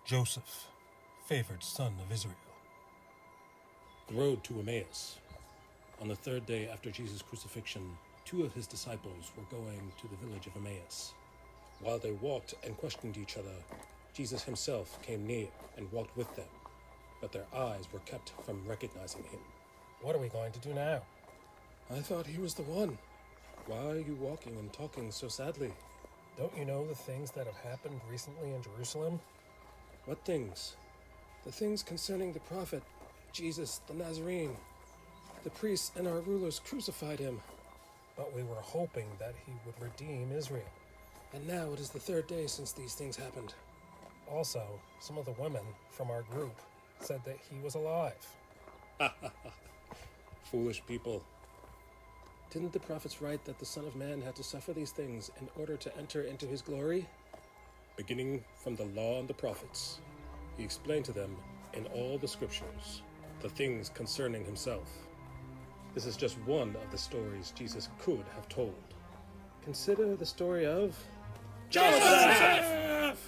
Joseph, favored son of Israel. The road to Emmaus. On the third day after Jesus' crucifixion, 2 of his disciples were going to the village of Emmaus. While they walked and questioned each other, Jesus himself came near and walked with them, but their eyes were kept from recognizing him. What are we going to do now? I thought he was the one. Why are you walking and talking so sadly? Don't you know the things that have happened recently in Jerusalem? What things? The things concerning the prophet, Jesus the Nazarene. The priests and our rulers crucified him. But we were hoping that he would redeem Israel. And now it is the 3rd day since these things happened. Also, some of the women from our group said that he was alive. Foolish people. Didn't the prophets write that the Son of Man had to suffer these things in order to enter into his glory? Beginning from the law and the prophets, he explained to them in all the scriptures the things concerning himself. This is just one of the stories Jesus could have told. Consider the story of Joseph!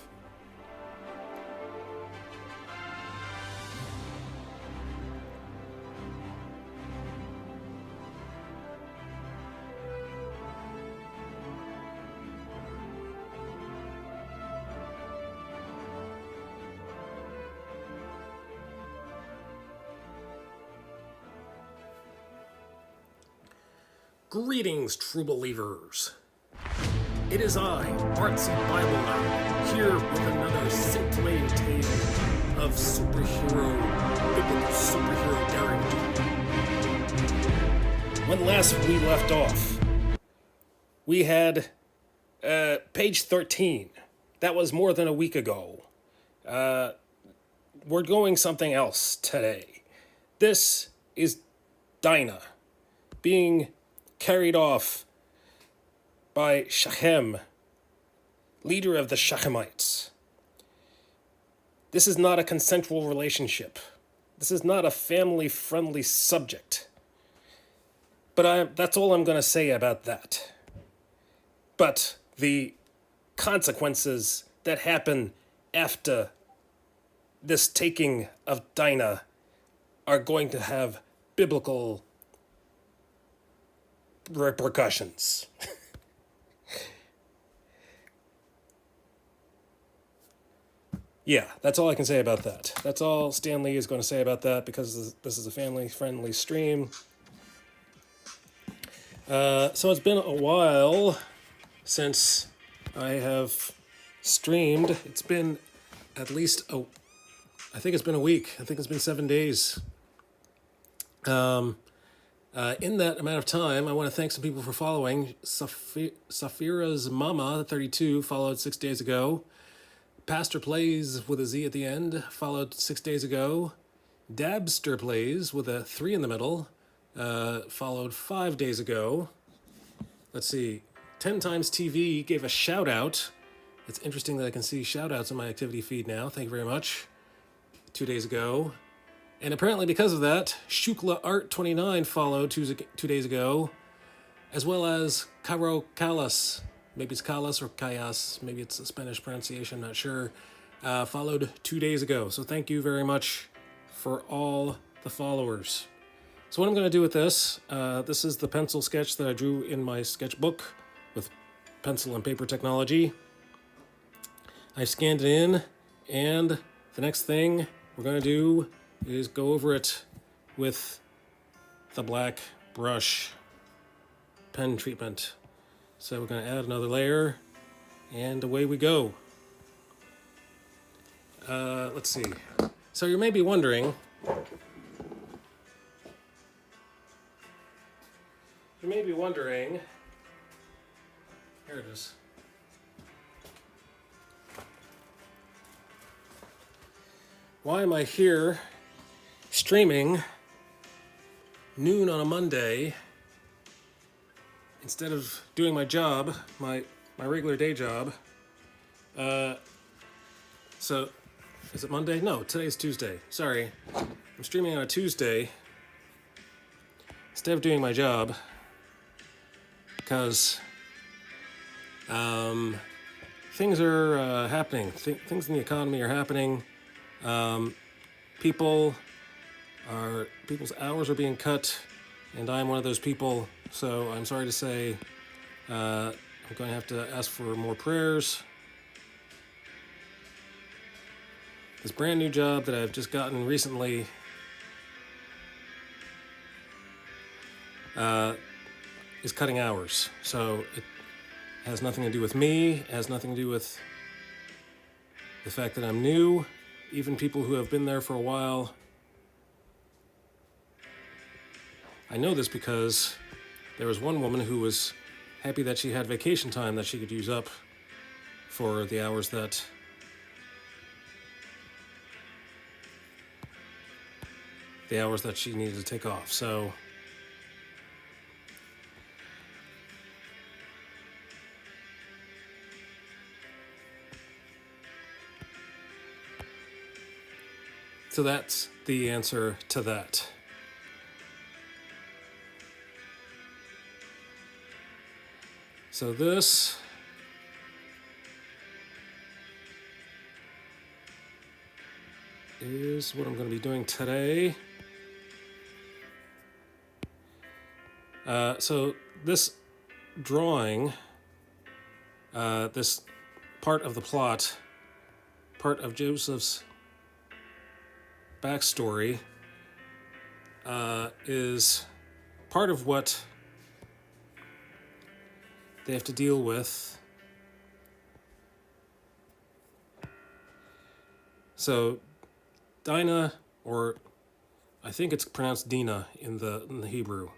Greetings, true believers. It is I, Artsy Bible Lad, here with another scintillating tale of biblical superhero daring do. When last we left off, we had page 13. That was more than a week ago. We're going something else today. This is Dinah being carried off by Shechem, leader of the Shechemites. This is not a consensual relationship. This is not a family-friendly subject. But that's all I'm going to say about that. But the consequences that happen after this taking of Dinah are going to have biblical repercussions. Yeah, that's all I can say about that. That's all Stanley is going to say about that, because this is a family-friendly stream. So it's been a while since I have streamed. It's been at least I think it's been a week. I think it's been 7 days. In that amount of time, I want to thank some people for following. Safira's Mama, 32, followed 6 days ago. Pastor Plays with a Z at the end, followed 6 days ago. Dabster Plays with a 3 in the middle, followed 5 days ago. Let's see. 10 Times TV gave a shout out. It's interesting that I can see shout outs in my activity feed now. Thank you very much. 2 days ago. And apparently because of that, Shukla Art 29 followed 2 days ago, as well as Caro Callas, maybe it's Callas or Callas, maybe it's a Spanish pronunciation, I'm not sure, followed 2 days ago. So thank you very much for all the followers. So what I'm going to do with this is the pencil sketch that I drew in my sketchbook with pencil and paper technology. I scanned it in, and the next thing we're going to do is go over it with the black brush pen treatment. So we're going to add another layer, and away we go. Let's see. So you may be wondering, here it is. Why am I here streaming noon on a Monday instead of doing my job, my regular day job? So, is it Monday? No, today's Tuesday. Sorry. I'm streaming on a Tuesday instead of doing my job because things are happening. Things in the economy are happening. People's hours are being cut, and I'm one of those people. So I'm sorry to say, I'm going to have to ask for more prayers. This brand new job that I've just gotten recently is cutting hours. So it has nothing to do with me. It has nothing to do with the fact that I'm new. Even people who have been there for a while. I know this because there was one woman who was happy that she had vacation time that she could use up for the hours that she needed to take off. So that's the answer to that. So this is what I'm going to be doing today. So this drawing, this part of the plot, part of Joseph's backstory, is part of what they have to deal with. So Dinah, or I think it's pronounced Dina in the Hebrew.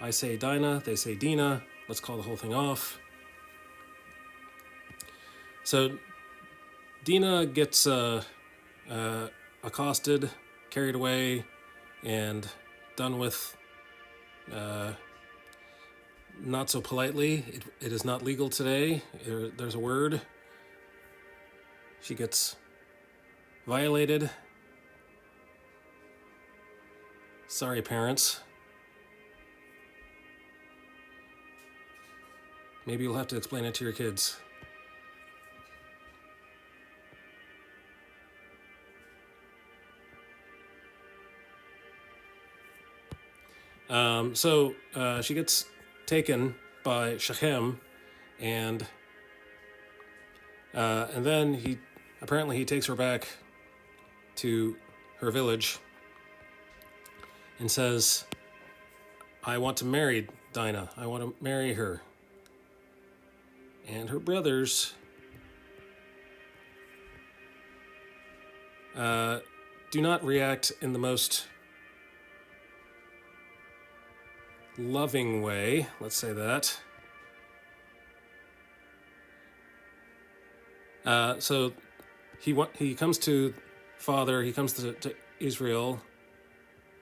I say Dinah, they say Dina. Let's call the whole thing off. So Dina gets accosted, carried away, and done with not so politely. It is not legal today. There's a word. She gets violated. Sorry, parents. Maybe you'll have to explain it to your kids. So she gets taken by Shechem, and then he takes her back to her village and says, I want to marry Dinah. I want to marry her. And her brothers do not react in the most loving way, let's say that. So he comes to Israel,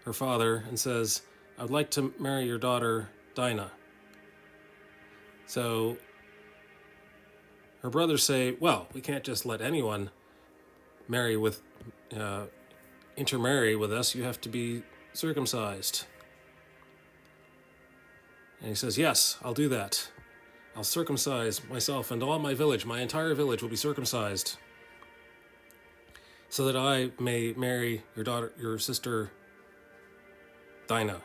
her father, and says, I would like to marry your daughter, Dinah. So her brothers say, well, we can't just let anyone intermarry with us. You have to be circumcised. And he says, yes, I'll do that. I'll circumcise myself and all my village. My entire village will be circumcised so that I may marry your sister, Dina.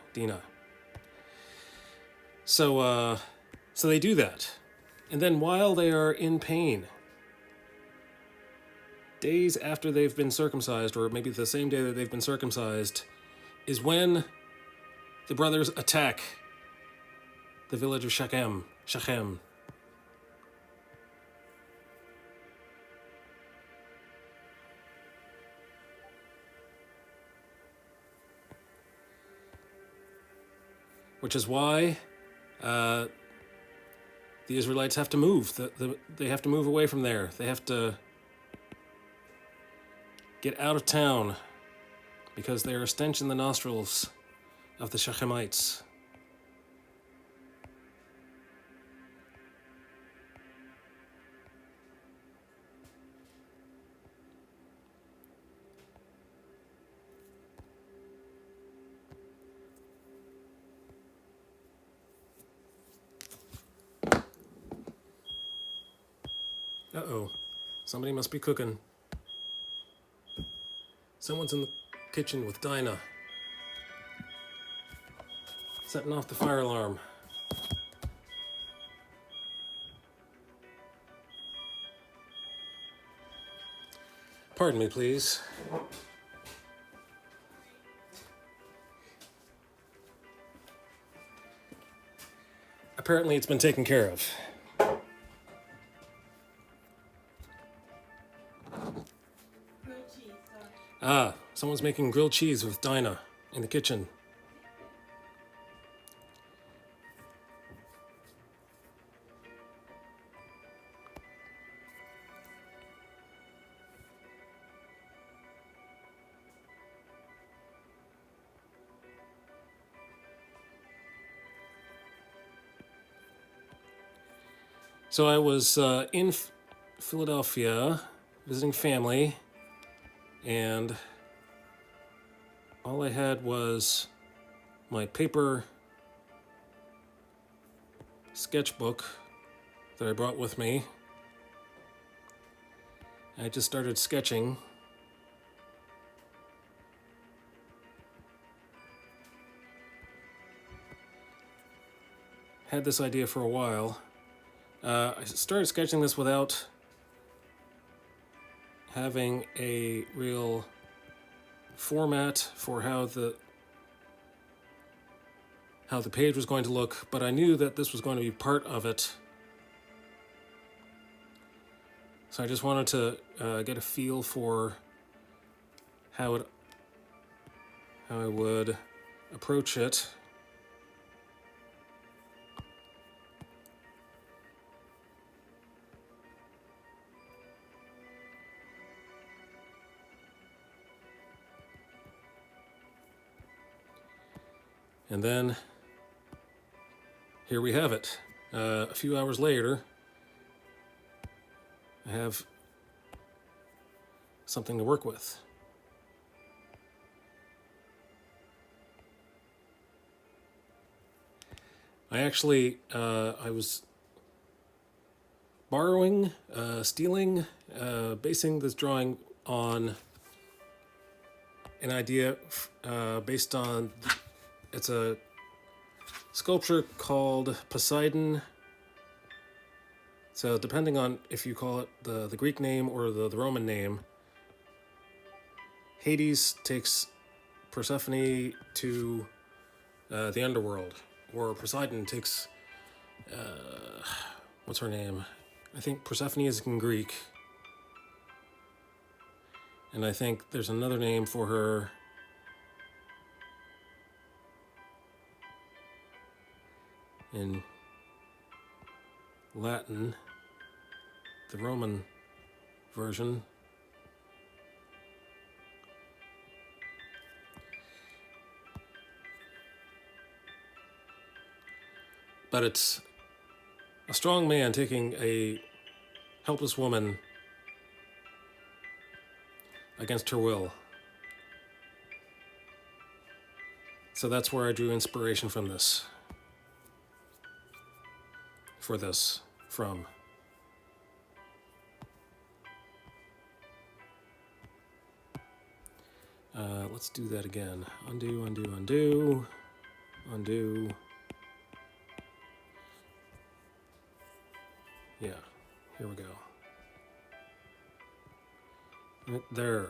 So they do that. And then while they are in pain, days after they've been circumcised, or maybe the same day that they've been circumcised, is when the brothers attack the village of Shechem. Which is why the Israelites have to move. They have to move away from there. They have to get out of town because they are a stench in the nostrils of the Shechemites. Uh-oh. Somebody must be cooking. Someone's in the kitchen with Dinah. Setting off the fire alarm. Pardon me, please. Apparently it's been taken care of. Ah, someone's making grilled cheese with Dinah in the kitchen. So I was in Philadelphia visiting family, and all I had was my paper sketchbook that I brought with me. I just started sketching. Had this idea for a while. I started sketching this without having a real format for how the page was going to look, but I knew that this was going to be part of it. So I just wanted to get a feel for how I would approach it. And then here we have it. A few hours later, I have something to work with. I actually, I was borrowing, stealing, basing this drawing on an idea based on, it's a sculpture called Poseidon. So depending on if you call it the Greek name or the Roman name, Hades takes Persephone to the underworld, or Poseidon takes, what's her name? I think Persephone is in Greek. And I think there's another name for her. In Latin, the Roman version. But it's a strong man taking a helpless woman against her will. So that's where I drew inspiration from this. For this from. Let's do that again. Undo, undo, undo, undo. Yeah, here we go. Right there.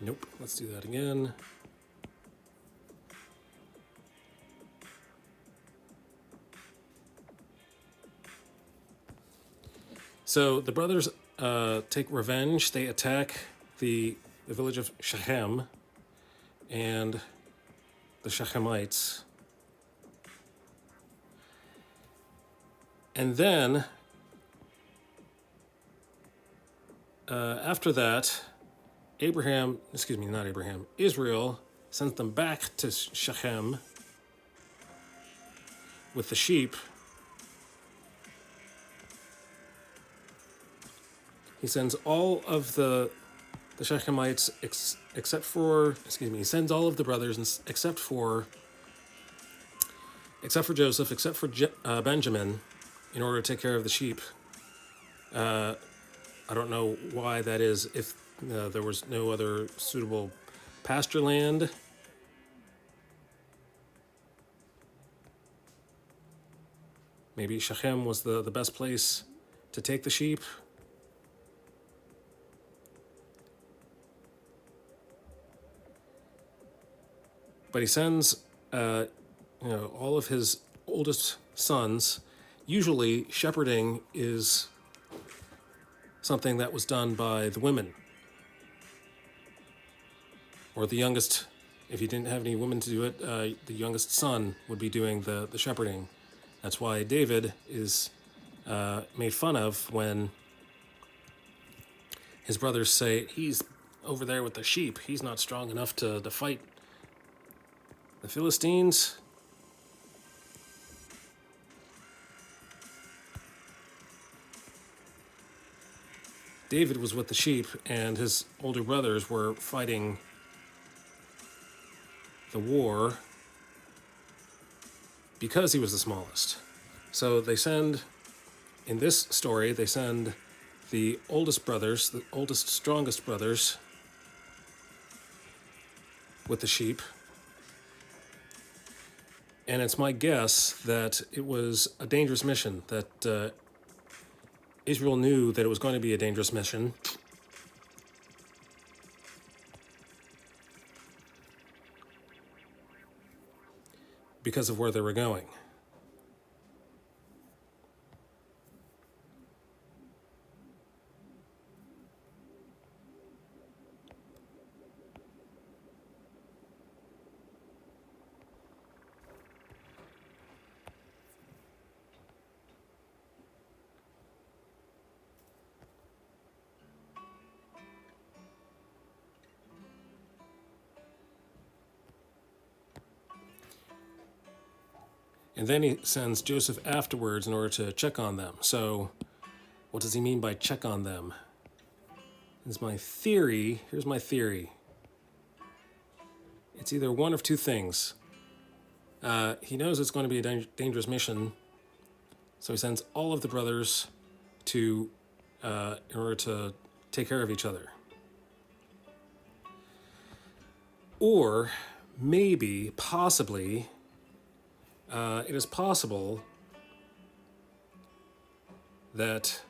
Nope, let's do that again. So the brothers take revenge. They attack the village of Shechem and the Shechemites. And then, after that, Israel sends them back to Shechem with the sheep. He sends all of the Shechemites he sends all of the brothers except for Joseph, except for Benjamin, in order to take care of the sheep. I don't know why that is. If there was no other suitable pasture land, maybe Shechem was the best place to take the sheep. But he sends, all of his oldest sons. Usually, shepherding is something that was done by the women, or the youngest. If you didn't have any women to do it, the youngest son would be doing the shepherding. That's why David is made fun of when his brothers say, he's over there with the sheep. He's not strong enough to fight the Philistines. David was with the sheep, and his older brothers were fighting the war because he was the smallest. So they send, in this story, they send the oldest brothers, the oldest, strongest brothers, with the sheep. And it's my guess that it was a dangerous mission, that Israel knew that it was going to be a dangerous mission. Because of where they were going. And then he sends Joseph afterwards in order to check on them. So what does he mean by check on them? Here's my theory. It's either one of two things. He knows it's going to be a dangerous mission, so he sends all of the brothers in order to take care of each other. Or maybe, possibly, it is possible that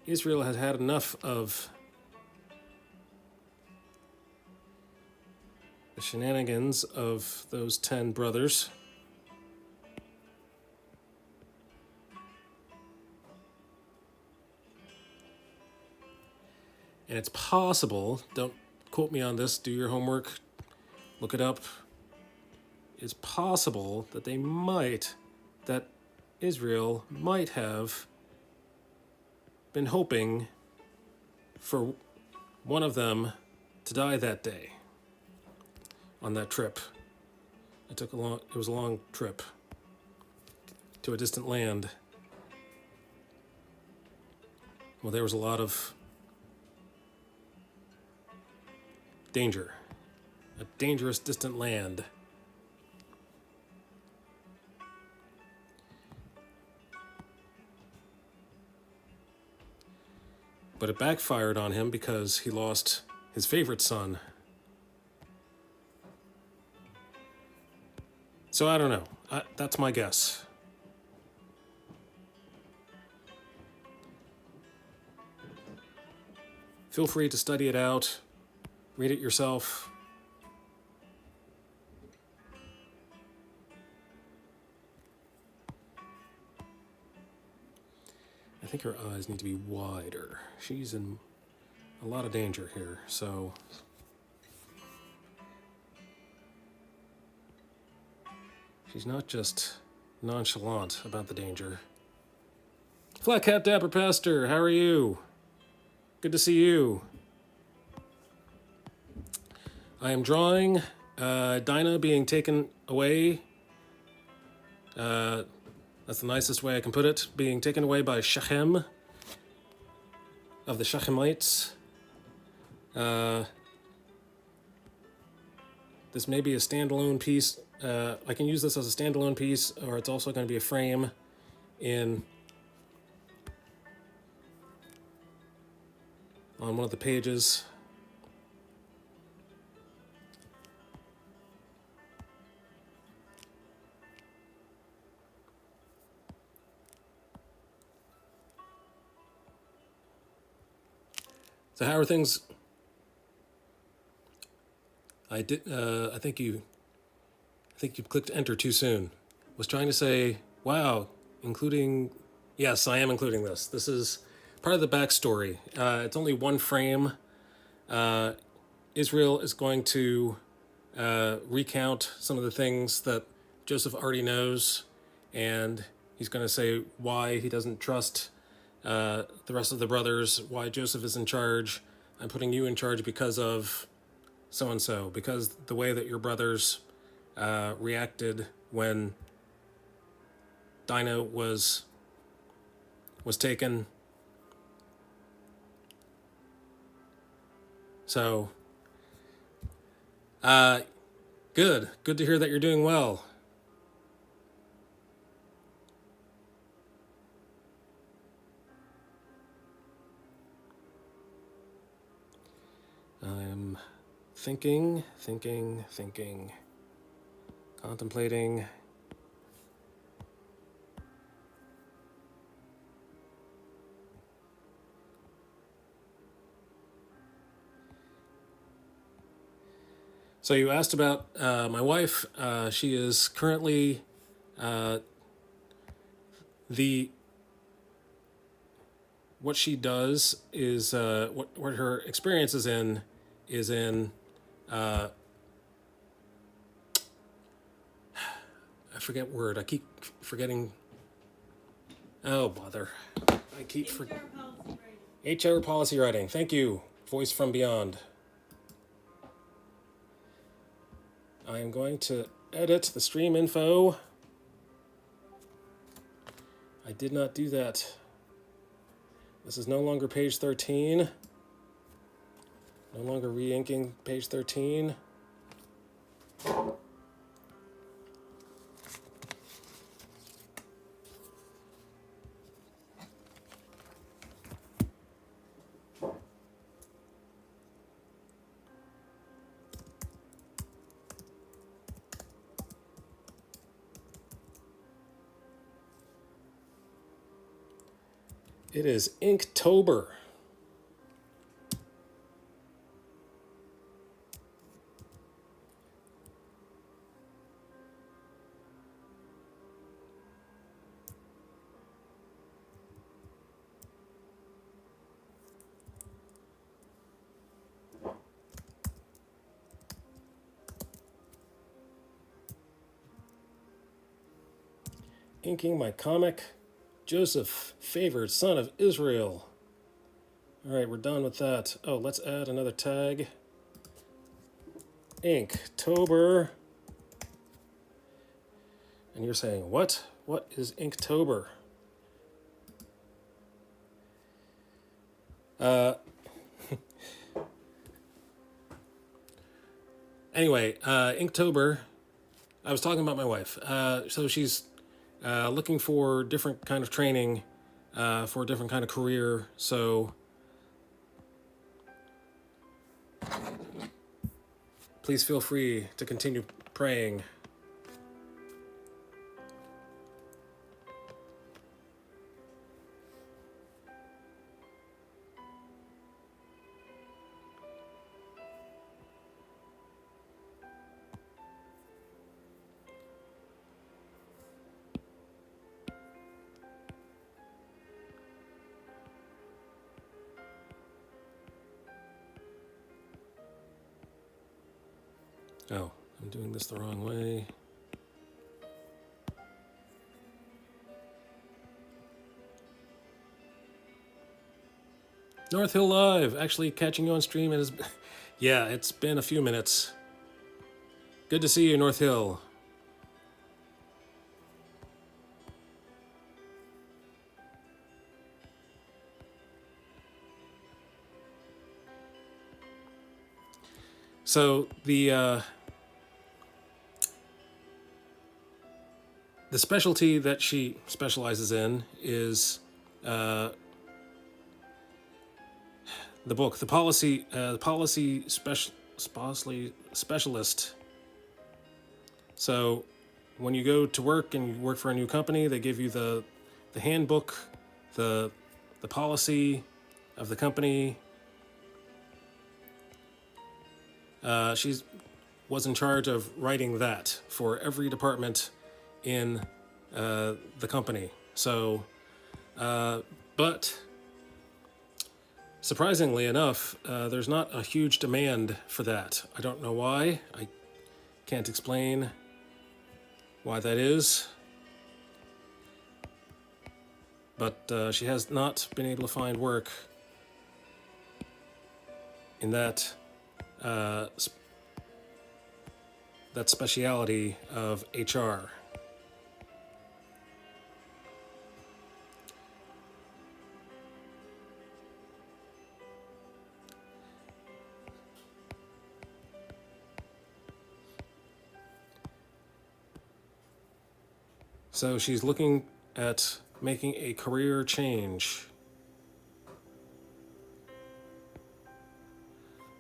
Israel had had enough of the shenanigans of those 10 brothers. And it's possible, don't quote me on this, do your homework, look it up. It's possible that Israel might have been hoping for one of them to die that day on that trip. It was a long trip to a distant land. Well, there was a lot of danger, a dangerous distant land. But it backfired on him because he lost his favorite son. So I don't know. That's my guess. Feel free to study it out, read it yourself. I think her eyes need to be wider. She's in a lot of danger here, so... She's not just nonchalant about the danger. Flat Cap Dapper Pastor, how are you? Good to see you. I am drawing Dinah being taken away. That's the nicest way I can put it. Being taken away by Shechem of the Shechemites. This may be a standalone piece. I can use this as a standalone piece, or it's also going to be a frame on one of the pages. So how are things? I think you clicked enter too soon. Was trying to say, wow, including, yes, I am including this. This is part of the backstory. It's only one frame. Israel is going to recount some of the things that Joseph already knows, and he's going to say why he doesn't trust the rest of the brothers, why Joseph is in charge. I'm putting you in charge because of so-and-so, because the way that your brothers reacted when Dinah was taken. So, good to hear that you're doing well. I'm thinking, contemplating. So you asked about my wife. She is currently what she does is what her experience is in I forget word. I keep forgetting. Oh, bother. I keep forgetting. HR policy writing. Thank you. Voice from beyond. I am going to edit the stream info. I did not do that. This is no longer page 13. No longer re-inking page 13. It is Inktober. Inking my comic, Joseph, favored son of Israel. All right, we're done with that. Oh, let's add another tag. Inktober. And you're saying, what? What is Inktober? Anyway, Inktober, I was talking about my wife. So she's looking for different kind of training for a different kind of career. So please feel free to continue praying. Oh, I'm doing this the wrong way. North Hill Live, actually catching you on stream. Yeah, it's been a few minutes. Good to see you, North Hill. So the specialty that she specializes in is the book, the policy specialist. So when you go to work and you work for a new company, they give you the handbook, the policy of the company. She was in charge of writing that for every department in the company. So, but surprisingly enough, there's not a huge demand for that. I don't know why. I can't explain why that is. But she has not been able to find work in that that speciality of HR. So she's looking at making a career change.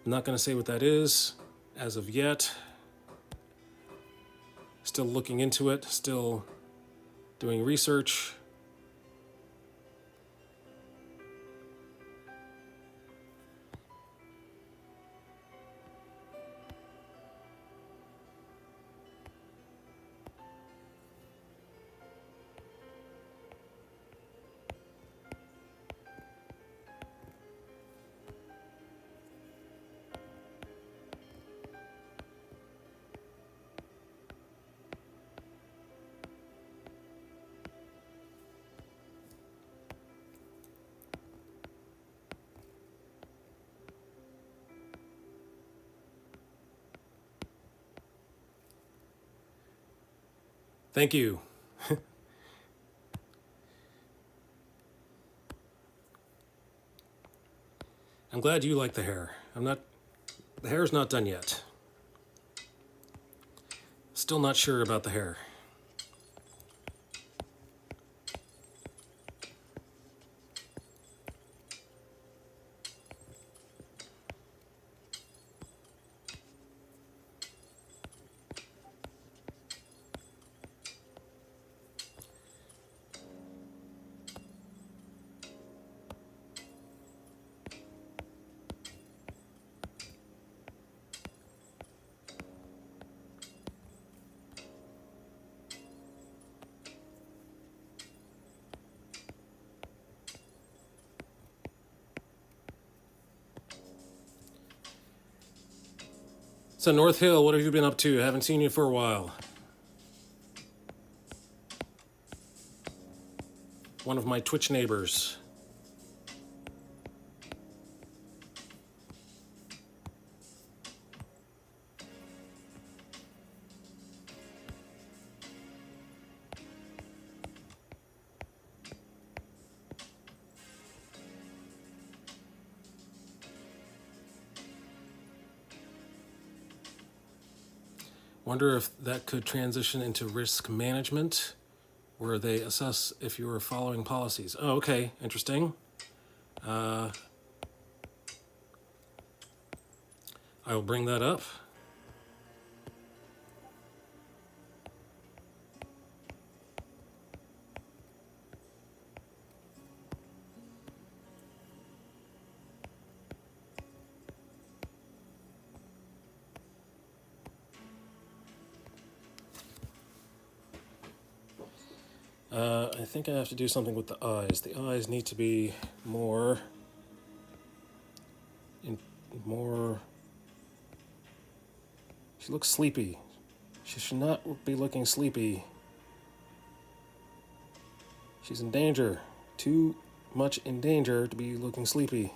I'm not going to say what that is as of yet. Still looking into it, still doing research. Thank you. I'm glad you like the hair. The hair's not done yet. Still not sure about the hair. So North Hill, what have you been up to? I haven't seen you for a while. One of my Twitch neighbors. Wonder if that could transition into risk management, where they assess if you are following policies. Oh, okay, interesting. I will bring that up. I think I have to do something with the eyes. The eyes need to be more She looks sleepy. She should not be looking sleepy. She's in danger. Too much in danger to be looking sleepy.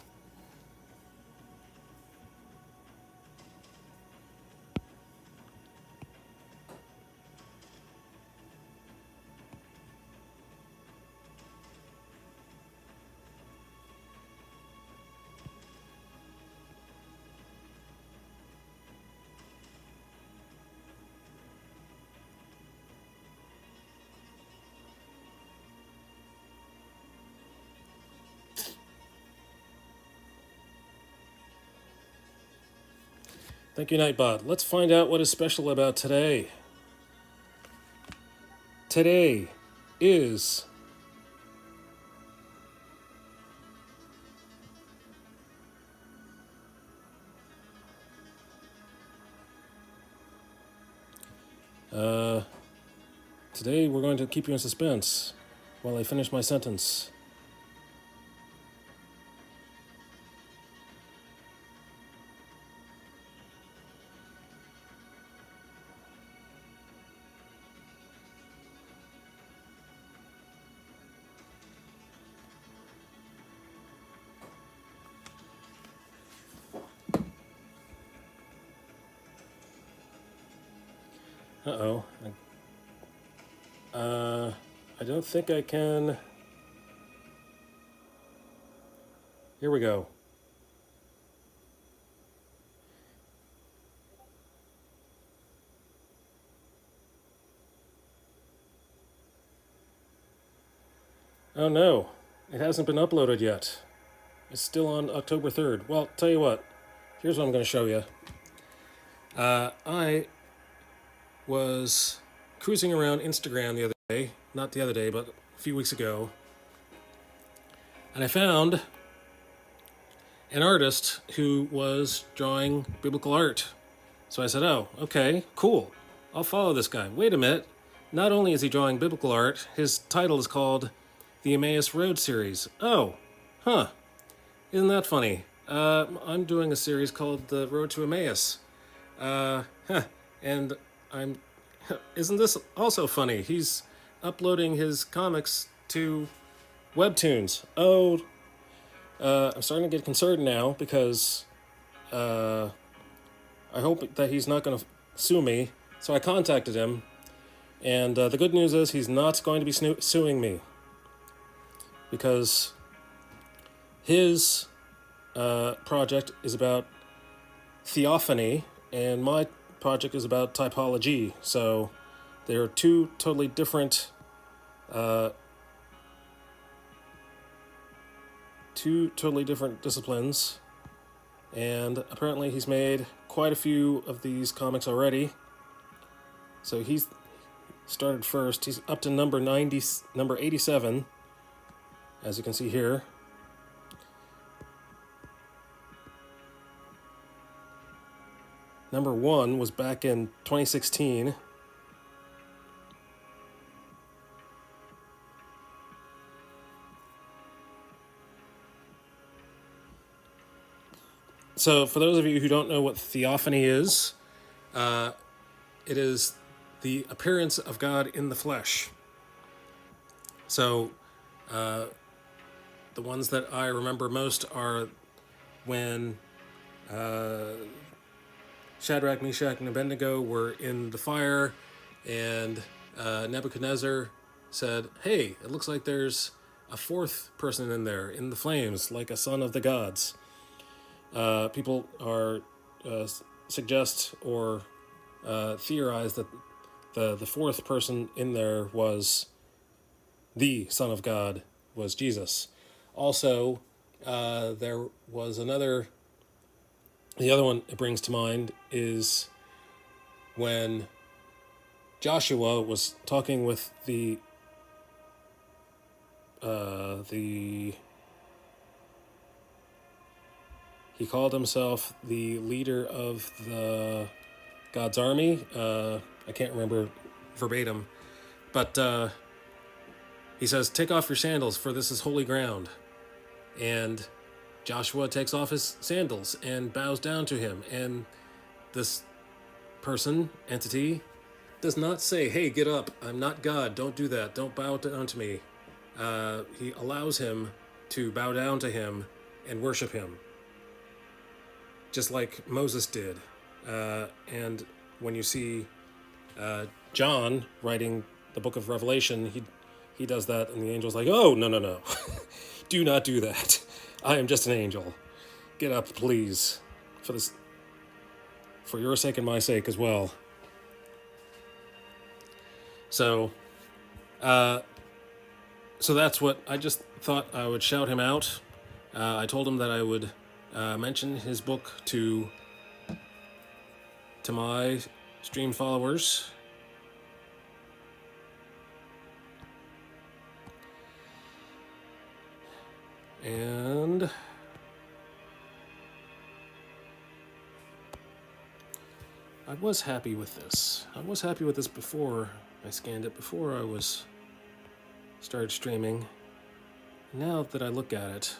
Thank you, Nightbot. Let's find out what is special about today. Today is today we're going to keep you in suspense while I finish my sentence. Uh-oh. I don't think I can... Here we go. Oh no, it hasn't been uploaded yet. It's still on October 3rd. Well, tell you what, here's what I'm going to show you. I was cruising around Instagram the other day, not the other day, but a few weeks ago, and I found an artist who was drawing biblical art. So I said, oh, okay, cool. I'll follow this guy. Wait a minute. Not only is he drawing biblical art, his title is called the Emmaus Road Series. Oh, huh. Isn't that funny? I'm doing a series called The Road to Emmaus. And I'm... Isn't this also funny? He's uploading his comics to Webtoons. Oh, I'm starting to get concerned now because I hope that he's not going to sue me. So I contacted him, and the good news is he's not going to be suing me because his project is about theophany, and my project is about typology. So there are two totally different disciplines, and apparently he's made quite a few of these comics already. So he's started first. He's up to number 87, as you can see here. Number 1 was back in 2016. So for those of you who don't know what theophany is, it is the appearance of God in the flesh. So the ones that I remember most are when Shadrach, Meshach, and Abednego were in the fire, and Nebuchadnezzar said, hey, it looks like there's a fourth person in there, in the flames, like a son of the gods. People are suggest or theorize that the fourth person in there was the Son of God, was Jesus. Also, there was another... The other one it brings to mind is when Joshua was talking with the he called himself the leader of the God's army. I can't remember verbatim, but he says, take off your sandals, for this is holy ground. And Joshua takes off his sandals and bows down to him, and this person, entity, does not say, hey, get up, I'm not God, don't do that, don't bow down to me. He allows him to bow down to him and worship him, just like Moses did. And when you see John writing the book of Revelation, he does that, and the angel's like, oh, no. Do not do that. I am just an angel. Get up, please, for your sake and my sake as well. So that's what I just thought I would shout him out. I told him that I would mention his book to my stream followers. And I was happy with this. I was happy with this before I scanned it, before I started streaming. Now that I look at it,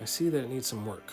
I see that it needs some work.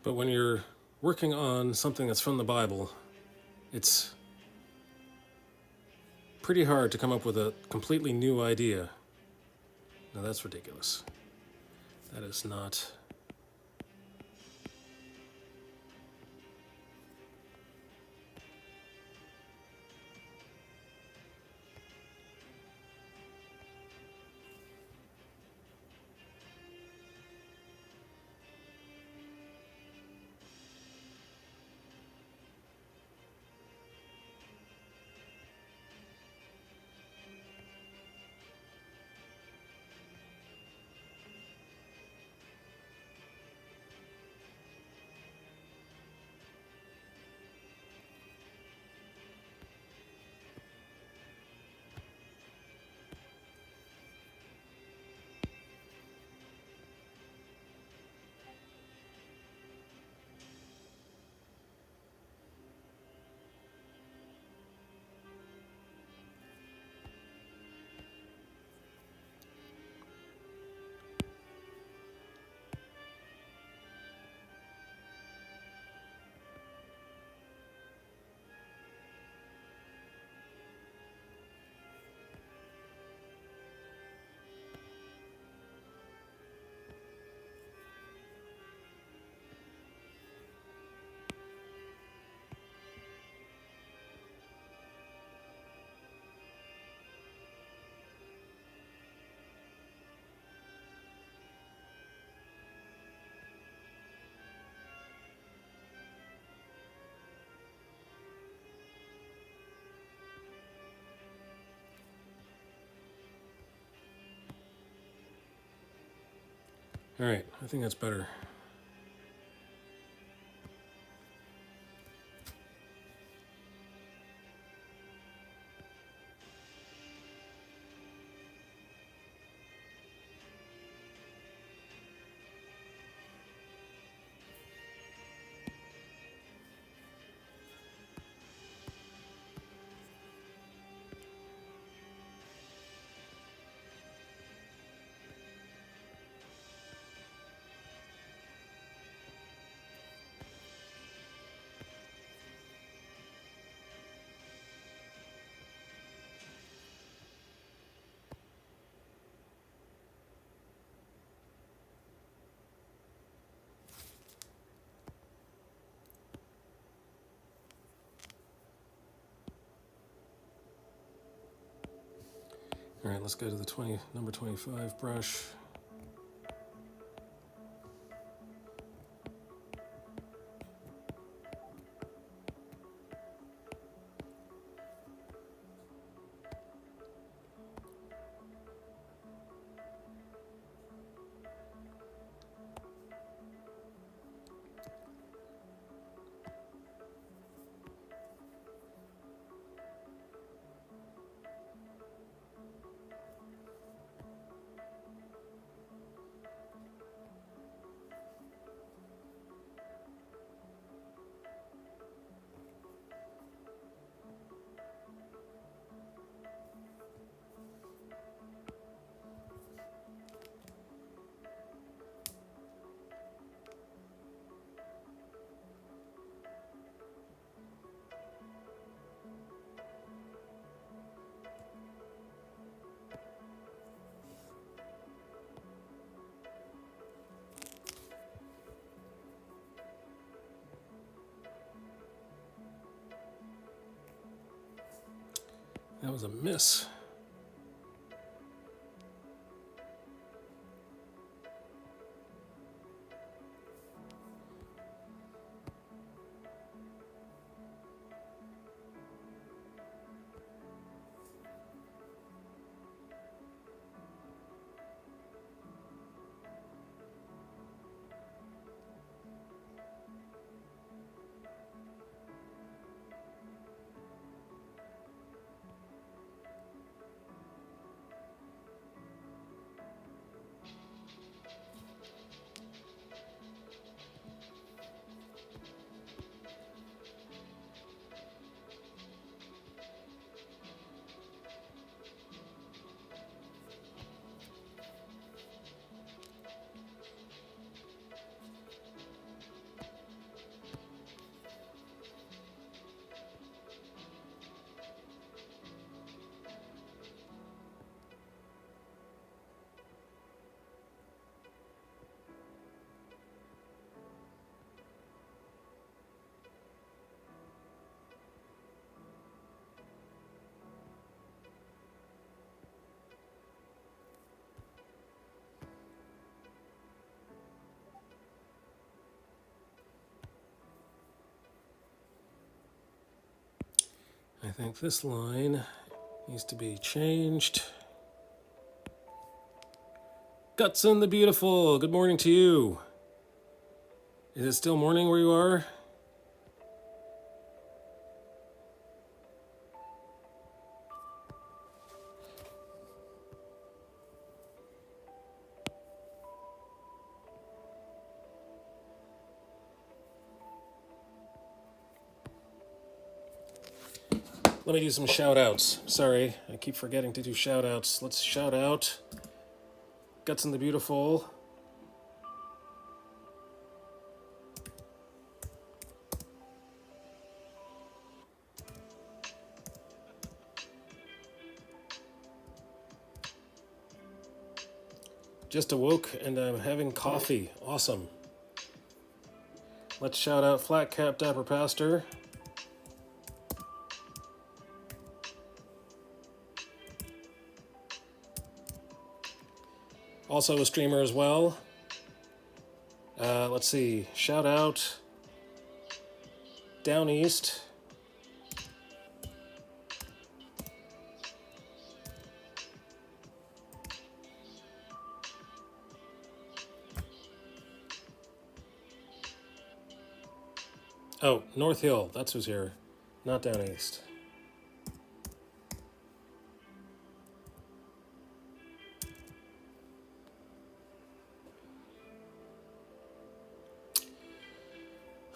But when you're working on something that's from the Bible, it's pretty hard to come up with a completely new idea. Now that's ridiculous. That is not... All right, I think that's better. All right, let's go to the number 25 brush. That was a miss. I think this line needs to be changed. Gutson the Beautiful, good morning to you. Is it still morning where you are? Let me do some shout outs. Sorry, I keep forgetting to do shout outs. Let's shout out Gutson the Beautiful. Just awoke and I'm having coffee. Awesome. Let's shout out Flat Cap Dapper Pastor. Also a streamer as well. Let's see. Shout out Down East. Oh, North Hill. That's who's here. Not Down East.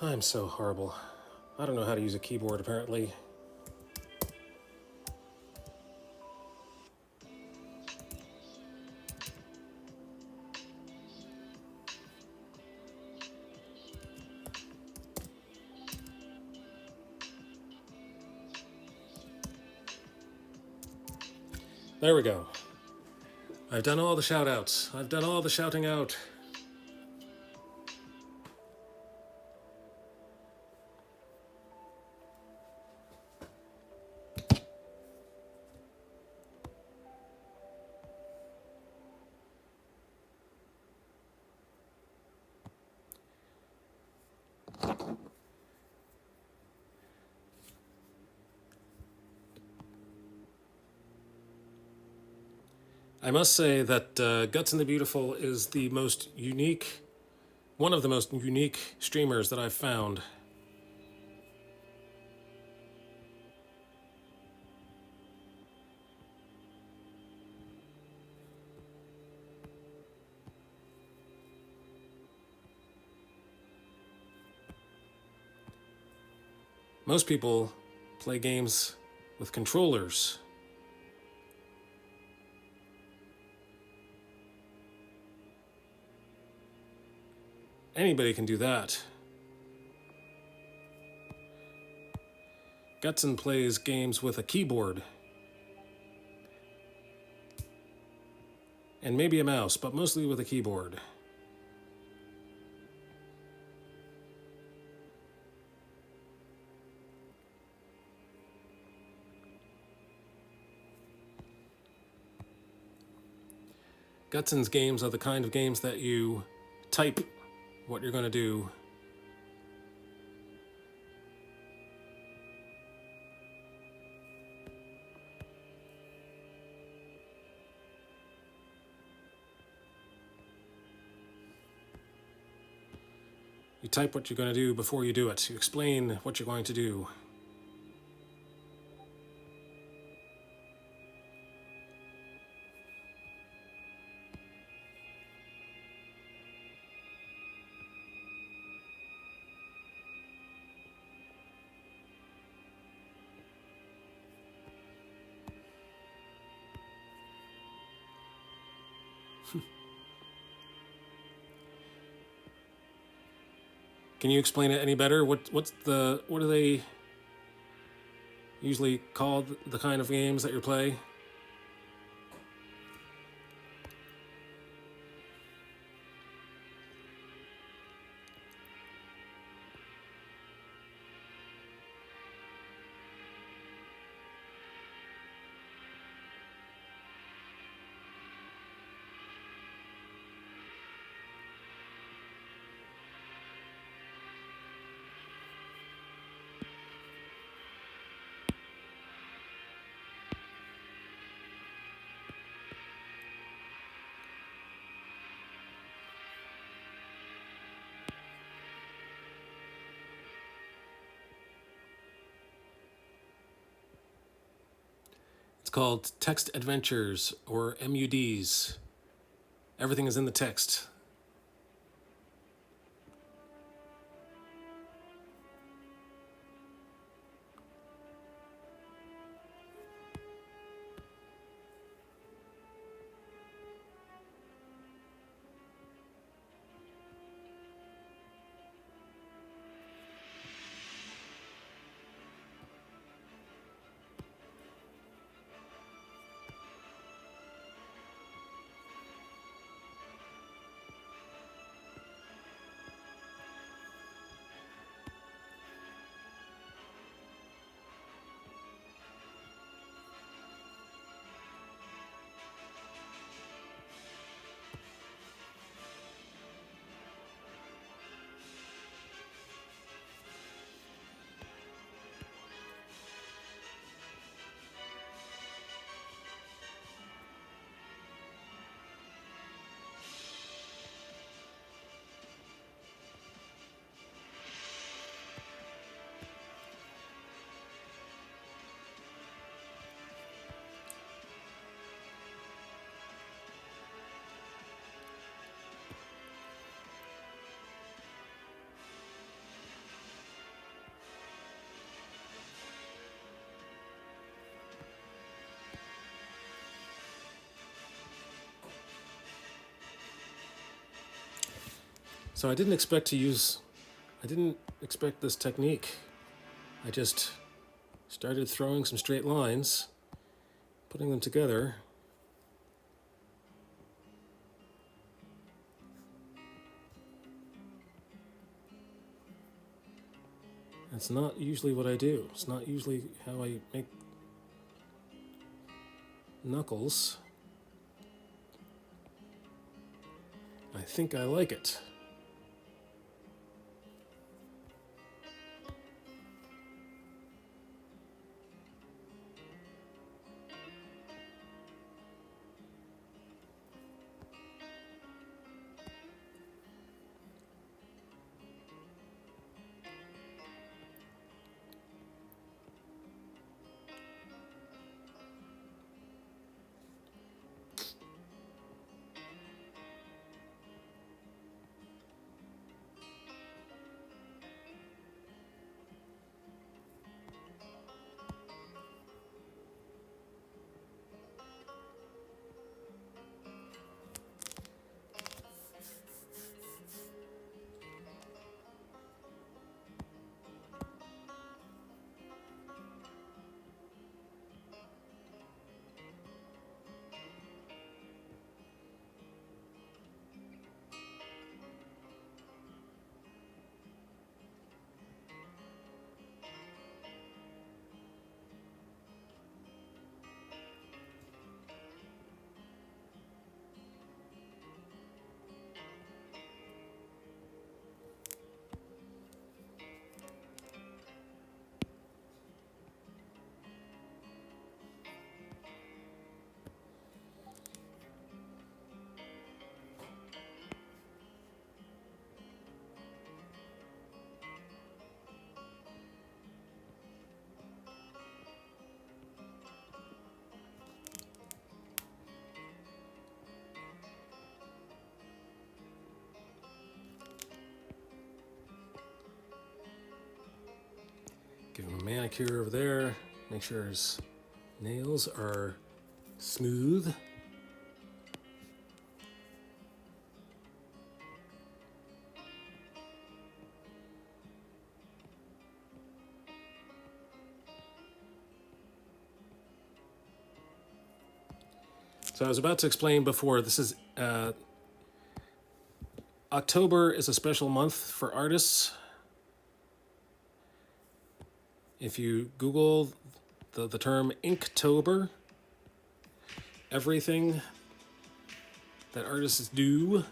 I'm so horrible. I don't know how to use a keyboard, apparently. There we go. I've done all the shout outs. I've done all the shouting out. I must say that Guts and the Beautiful is the most unique, one of the most unique streamers that I've found. Most people play games with controllers. Anybody can do that. Gutson plays games with a keyboard. And maybe a mouse, but mostly with a keyboard. Gutson's games are the kind of games that you type what you're going to do. You type what you're going to do before you do it. You explain what you're going to do. Can you explain it any better? What do they usually call the kind of games that you play? It's called Text Adventures, or MUDs. Everything is in the text. So I didn't expect this technique. I just started throwing some straight lines, putting them together. That's not usually what I do. It's not usually how I make knuckles. I think I like it. manicure over there. Make sure his nails are smooth. So I was about to explain before, this is October is a special month for artists. If you Google the term Inktober, everything that artists do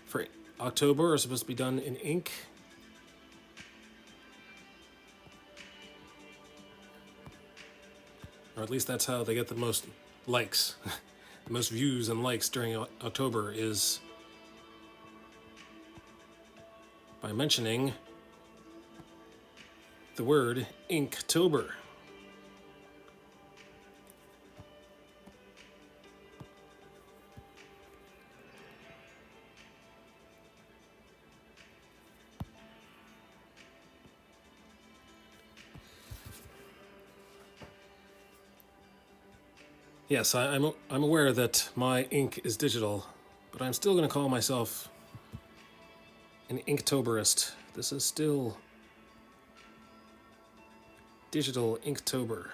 for October are supposed to be done in ink. Or at least that's how they get the most likes. The most views and likes during October is by mentioning the word Inktober. Yes, I'm aware that my ink is digital, but I'm still going to call myself an Inktoberist. This is still digital Inktober.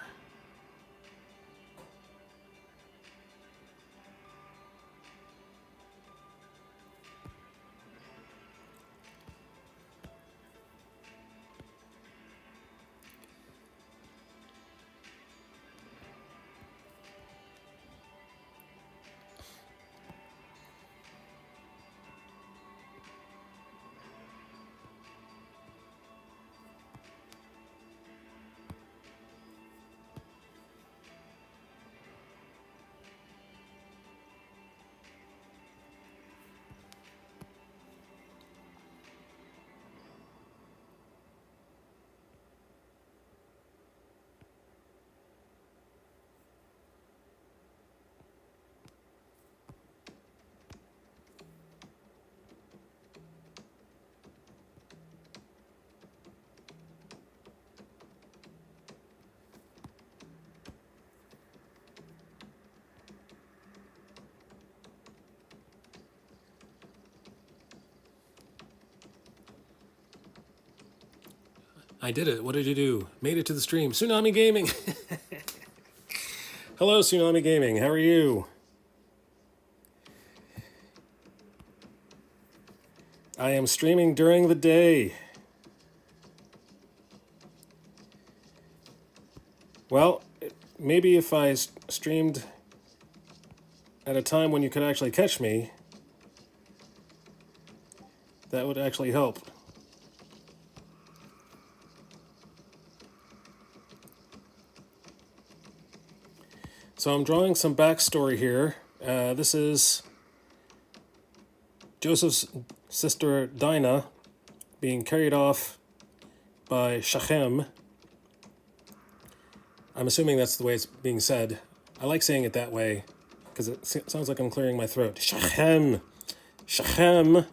I did it. What did you do? Made it to the stream. Tsunami Gaming. Hello, Tsunami Gaming. How are you? I am streaming during the day. Well, maybe if I streamed at a time when you could actually catch me, that would actually help. So I'm drawing some backstory here. This is Joseph's sister Dinah being carried off by Shechem. I'm assuming that's the way it's being said. I like saying it that way because it sounds like I'm clearing my throat. Shechem. Shechem.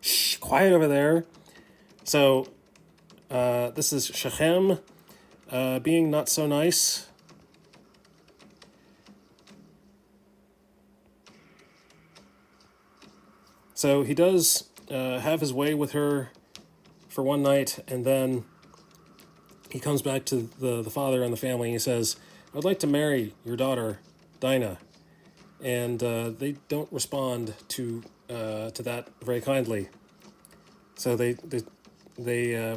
Shh, quiet over there. So this is Shechem being not so nice. So he does have his way with her for one night, and then he comes back to the father and the family, and he says, "I would like to marry your daughter, Dinah." And they don't respond to that very kindly. So they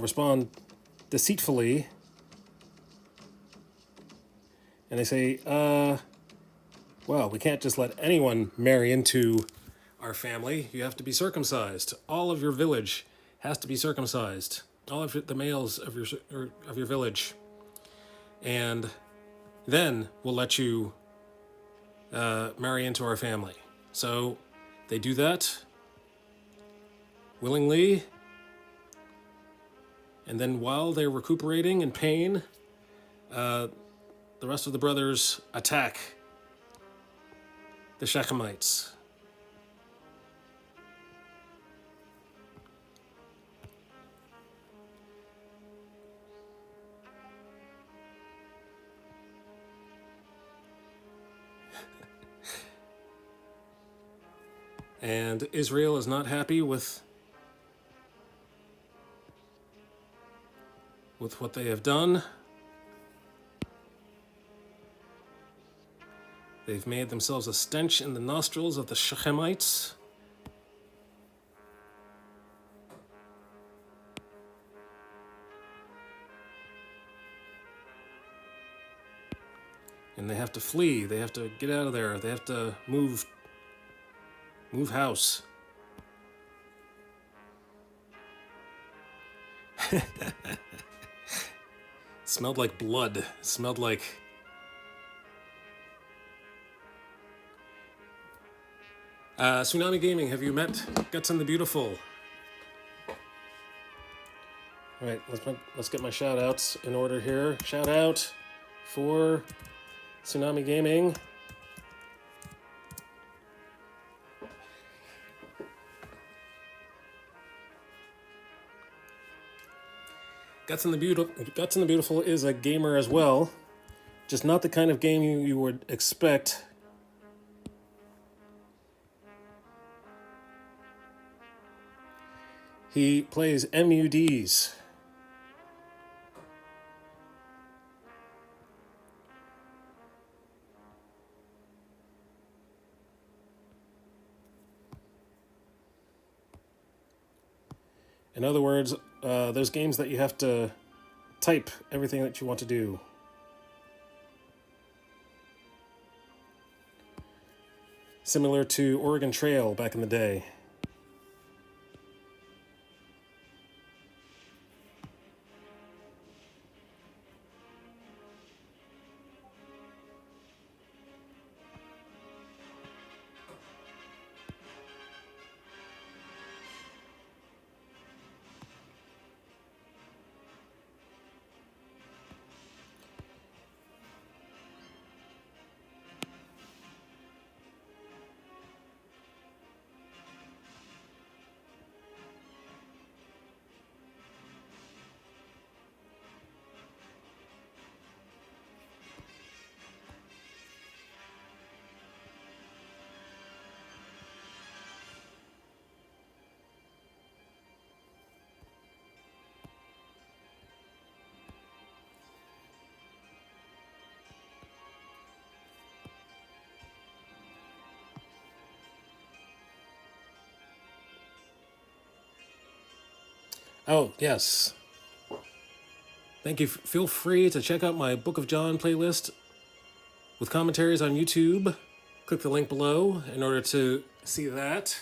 respond deceitfully, and they say, "Well, we can't just let anyone marry into our family. You have to be circumcised. All of your village has to be circumcised. All of the males of your village, and then we'll let you marry into our family." So they do that willingly, and then while they're recuperating in pain, the rest of the brothers attack the Shechemites. And Israel is not happy with what they have done. They've made themselves a stench in the nostrils of the Shechemites. And they have to flee. They have to get out of there. They have to move house. It smelled like blood. It smelled like... Tsunami Gaming, have you met Gutson the Beautiful? All right, let's get my shout outs in order here. Shout out for Tsunami Gaming. Gutson the Beautiful is a gamer as well, just not the kind of game you would expect. He plays MUDs. In other words, those games that you have to type everything that you want to do. Similar to Oregon Trail back in the day. Oh, yes. Thank you. Feel free to check out my Book of John playlist with commentaries on YouTube. Click the link below in order to see that.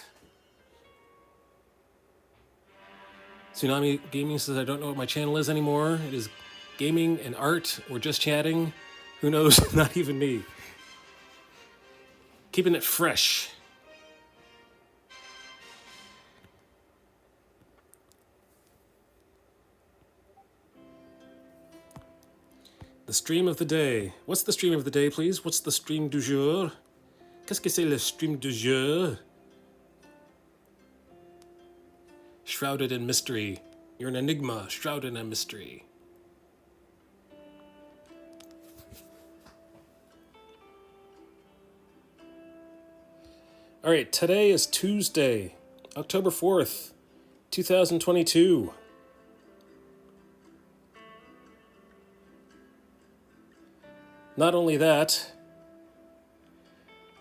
Tsunami Gaming says, I don't know what my channel is anymore. It is gaming and art or just chatting. Who knows? Not even me. Keeping it fresh. The stream of the day. What's the stream of the day, please? What's the stream du jour? Qu'est-ce que c'est le stream du jour? Shrouded in mystery. You're an enigma, shrouded in a mystery. All right, today is Tuesday, October 4th, 2022. Not only that,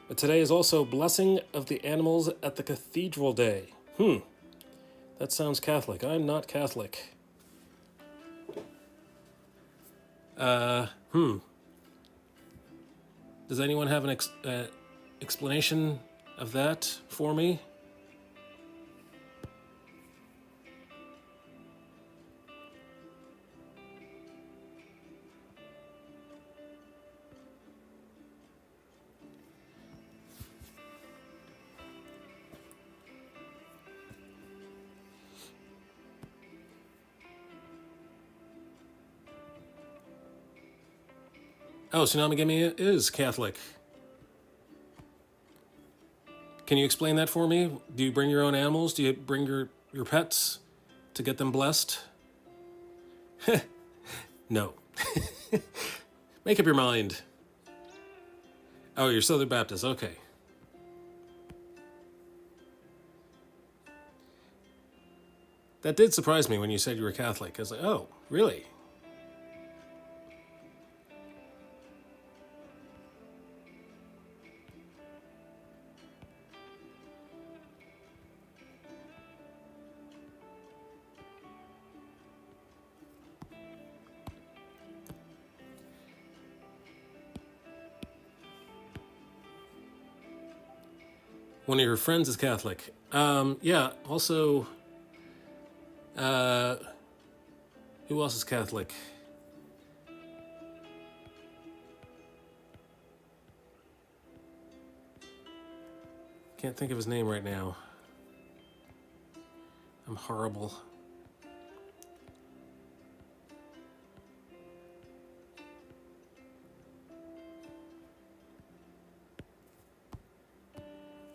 but today is also Blessing of the Animals at the Cathedral Day. That sounds Catholic. I'm not Catholic. Does anyone have an explanation of that for me? Oh, Tsunami Gaming is Catholic. Can you explain that for me? Do you bring your own animals? Do you bring your pets to get them blessed? No. Make up your mind. Oh, you're Southern Baptist. Okay. That did surprise me when you said you were Catholic. I was like, oh, really? One of your friends is Catholic. Yeah, also, who else is Catholic? Can't think of his name right now. I'm horrible.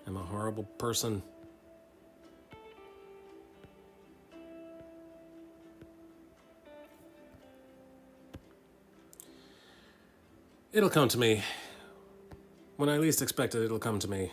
I'm a horrible person. It'll come to me. When I least expect it, it'll come to me.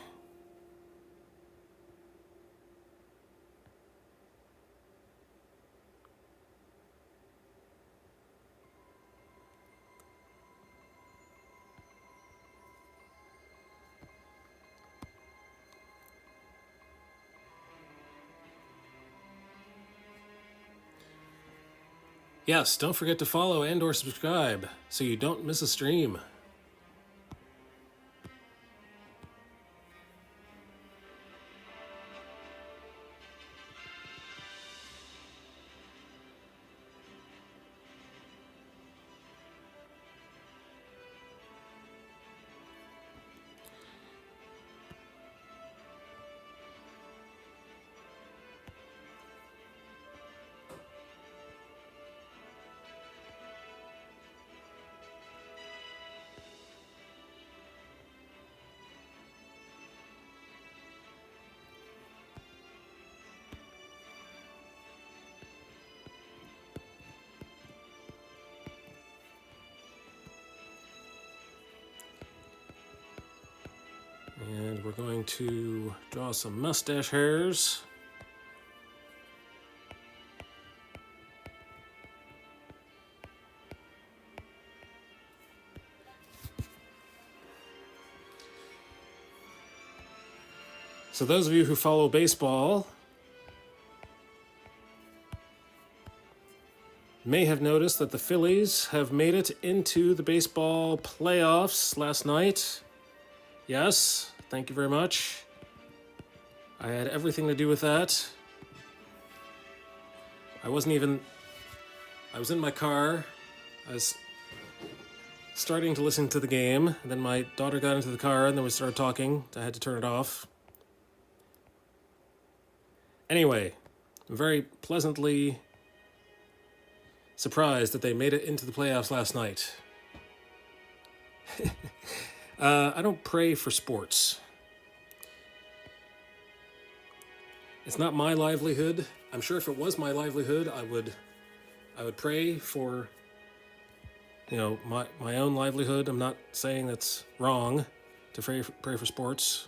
Yes, don't forget to follow and or subscribe so you don't miss a stream. And we're going to draw some mustache hairs. So those of you who follow baseball may have noticed that the Phillies have made it into the baseball playoffs last night. Yes, thank you very much. I had everything to do with that. I was in my car. I was starting to listen to the game. And then my daughter got into the car and then we started talking. I had to turn it off. Anyway, I'm very pleasantly surprised that they made it into the playoffs last night. I don't pray for sports. It's not my livelihood. I'm sure if it was my livelihood, I would pray for, my own livelihood. I'm not saying that's wrong to pray for sports.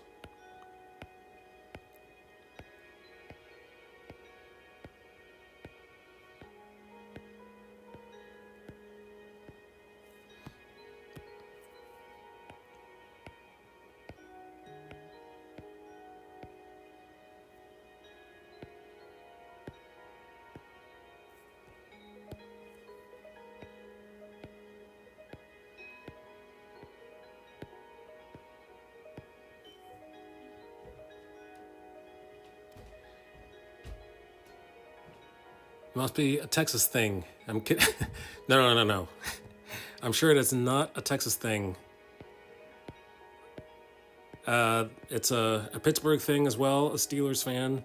Must be a Texas thing. I'm kidding. No. I'm sure it's not a Texas thing. It's a Pittsburgh thing as well, a Steelers fan.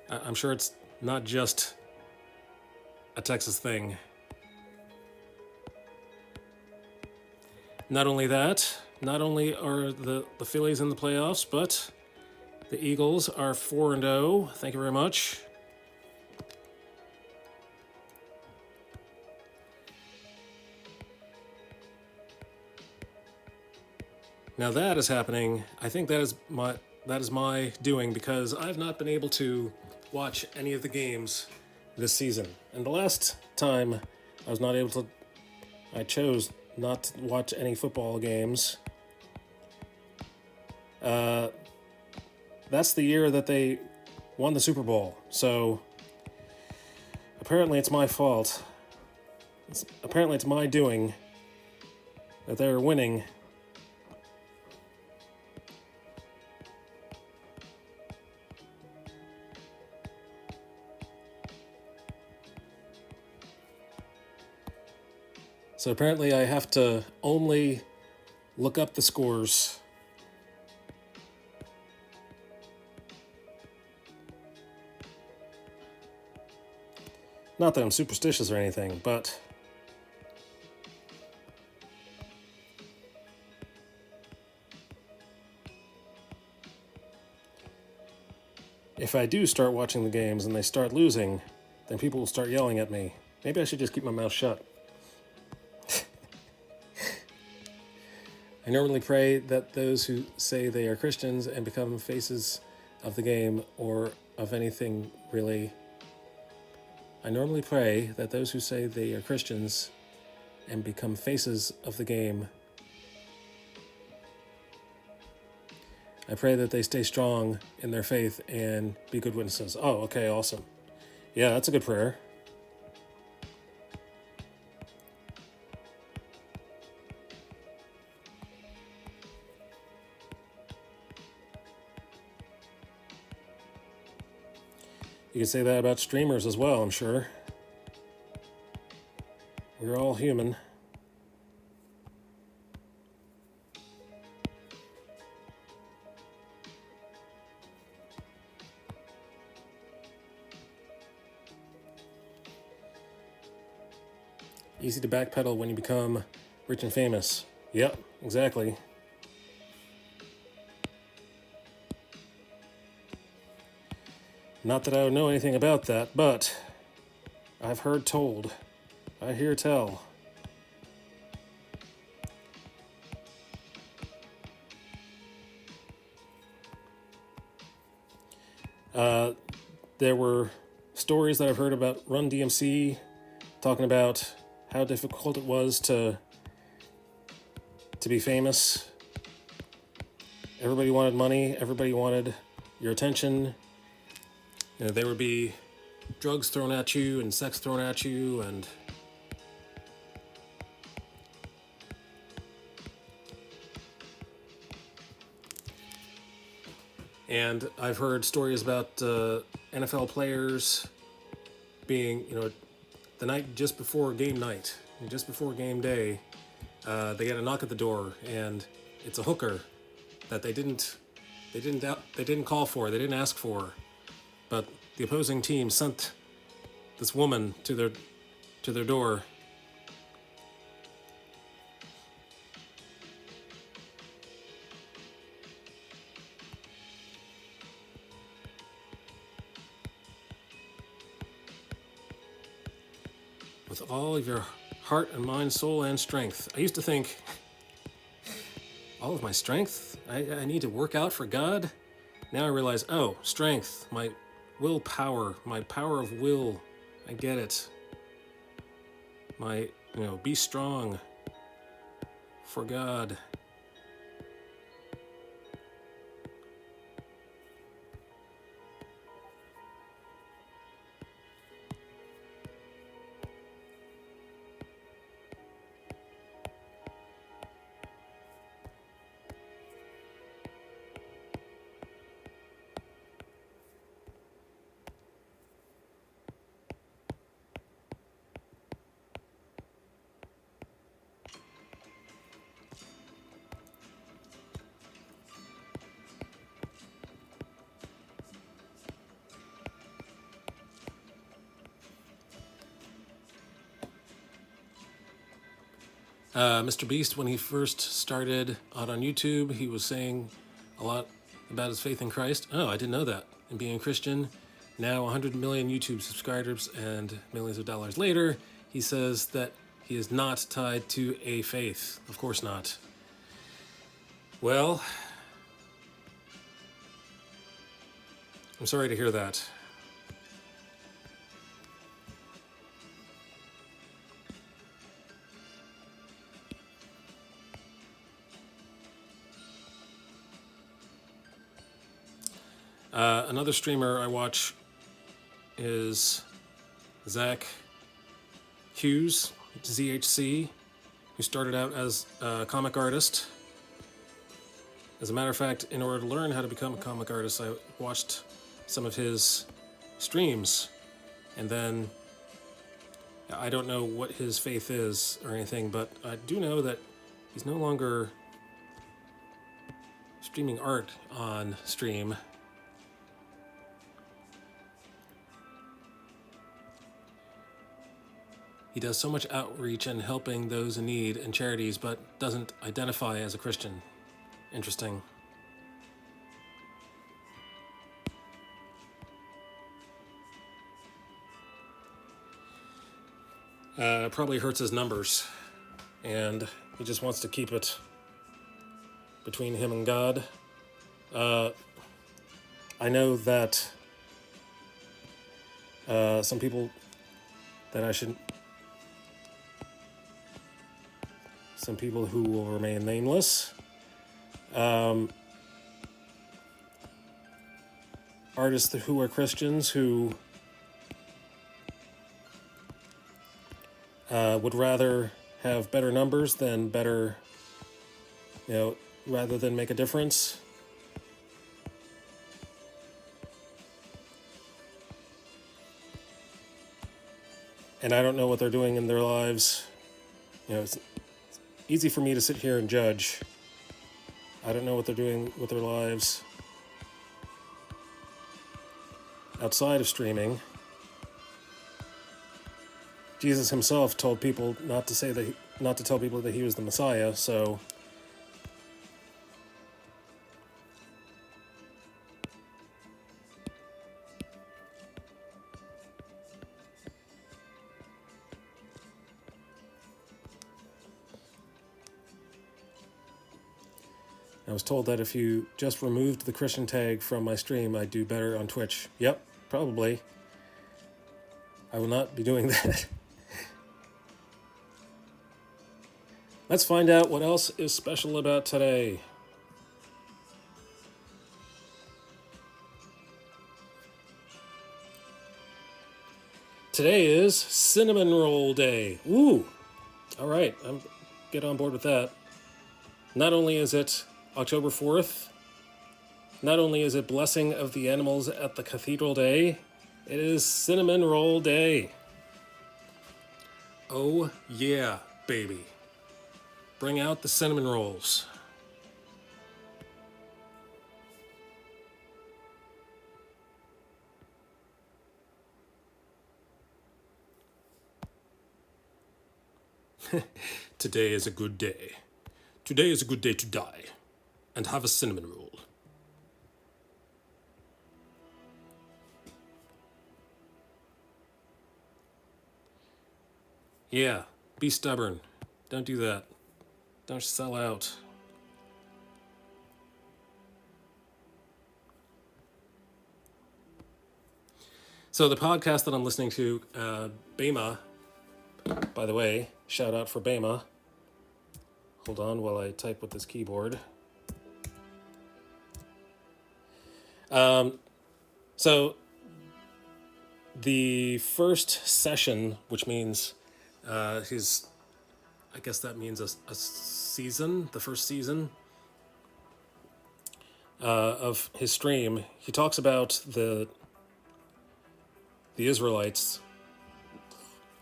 I'm sure it's not just a Texas thing. Not only that, not only are the Phillies in the playoffs, but the Eagles are 4-0. Thank you very much. Now that is happening. I think that is my doing because I've not been able to watch any of the games this season. And the last time I was not able to, I chose not to watch any football games. That's the year that they won the Super Bowl. So apparently it's my fault. Apparently it's my doing that they're winning. So apparently I have to only look up the scores. Not that I'm superstitious or anything, but if I do start watching the games and they start losing, then people will start yelling at me. Maybe I should just keep my mouth shut. I normally pray that those who say they are Christians and become faces of the game or of anything really. I normally pray that those who say they are Christians and become faces of the game, I pray that they stay strong in their faith and be good witnesses. Oh, okay, awesome. Yeah, that's a good prayer. You can say that about streamers as well, I'm sure. We're all human. Easy to backpedal when you become rich and famous. Yep, exactly. Not that I would know anything about that, but I've heard told. I hear tell. There were stories that I've heard about Run DMC talking about how difficult it was to be famous. Everybody wanted money. Everybody wanted your attention. You know, there would be drugs thrown at you and sex thrown at you and I've heard stories about NFL players being, the night just before game night, just before game day, they get a knock at the door, and it's a hooker that they didn't call for, they didn't ask for, but the opposing team sent this woman to their door. With all of your heart and mind, soul, and strength. I used to think, all of my strength? I need to work out for God? Now I realize, strength, my willpower, my power of will. I get it. My, be strong for God. Mr. Beast, when he first started out on YouTube, he was saying a lot about his faith in Christ. Oh, I didn't know that. And being a Christian, now 100 million YouTube subscribers and millions of dollars later, he says that he is not tied to a faith. Of course not. Well, I'm sorry to hear that. Another streamer I watch is Zach Hughes, ZHC, who started out as a comic artist. As a matter of fact, in order to learn how to become a comic artist, I watched some of his streams, and then I don't know what his faith is or anything, but I do know that he's no longer streaming art on stream. He does so much outreach and helping those in need and charities, but doesn't identify as a Christian. Interesting. Probably hurts his numbers, and he just wants to keep it between him and God. I know that some people that I should... Some people who will remain nameless. Artists who are Christians who would rather have better numbers than better, rather than make a difference. And I don't know what they're doing in their lives. It's easy for me to sit here and judge. I don't know what they're doing with their lives outside of streaming. Jesus himself told people not to tell people that he was the Messiah, so I was told that if you just removed the Christian tag from my stream, I'd do better on Twitch. Yep, probably. I will not be doing that. Let's find out what else is special about today. Today is Cinnamon Roll Day. Ooh! All right, I'm get on board with that. Not only is it October 4th, not only is it Blessing of the Animals at the Cathedral Day, it is Cinnamon Roll Day. Oh yeah, baby. Bring out the cinnamon rolls. Today is a good day. Today is a good day to die and have a cinnamon roll. Yeah, be stubborn. Don't do that. Don't sell out. So the podcast that I'm listening to, Bema, by the way, shout out for Bema. Hold on while I type with this keyboard. So the first session, which means I guess that means a season, the first season of his stream, he talks about the Israelites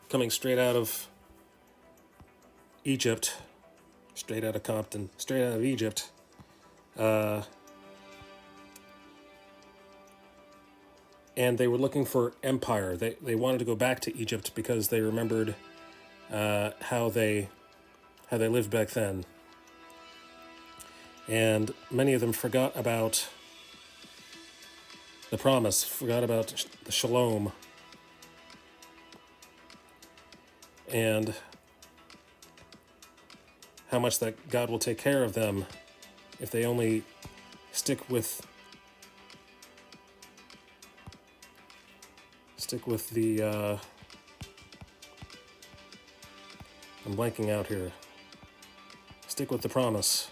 coming straight out of Egypt, straight out of Compton, straight out of Egypt, and they were looking for empire. They wanted to go back to Egypt because they remembered how they lived back then. And many of them forgot about the promise, forgot about the shalom, and how much that God will take care of them if they only stick with the I'm blanking out here. Stick with the promise.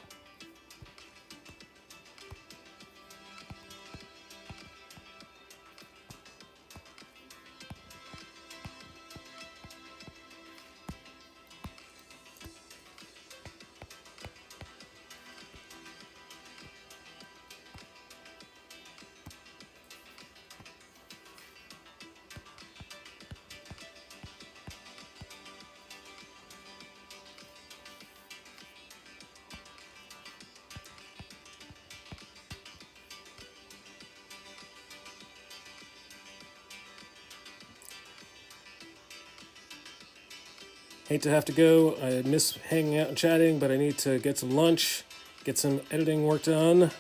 Hate to have to go. I miss hanging out and chatting, but I need to get some lunch, get some editing work done.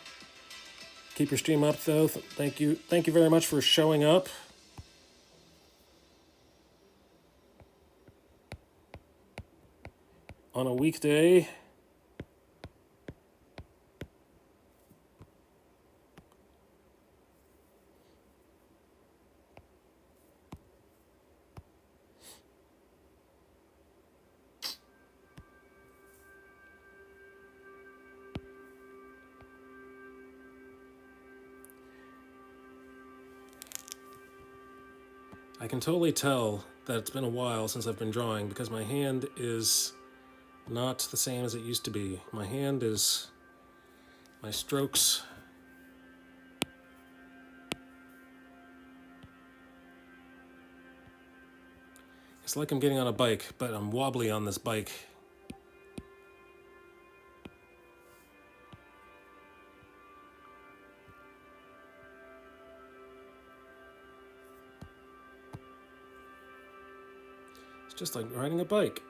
Keep your stream up, though. Thank you. Thank you very much for showing up. On a weekday. I can totally tell that it's been a while since I've been drawing because my hand is not the same as it used to be. My strokes. It's like I'm getting on a bike, but I'm wobbly on this bike. It's just like riding a bike.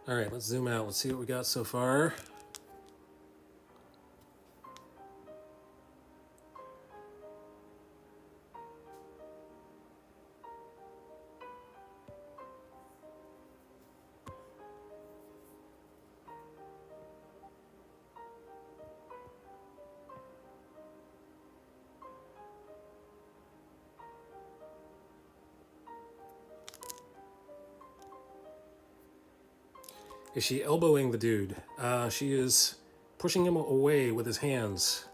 All right, let's zoom out. Let's see what we got so far. Is she elbowing the dude? She is pushing him away with his hands.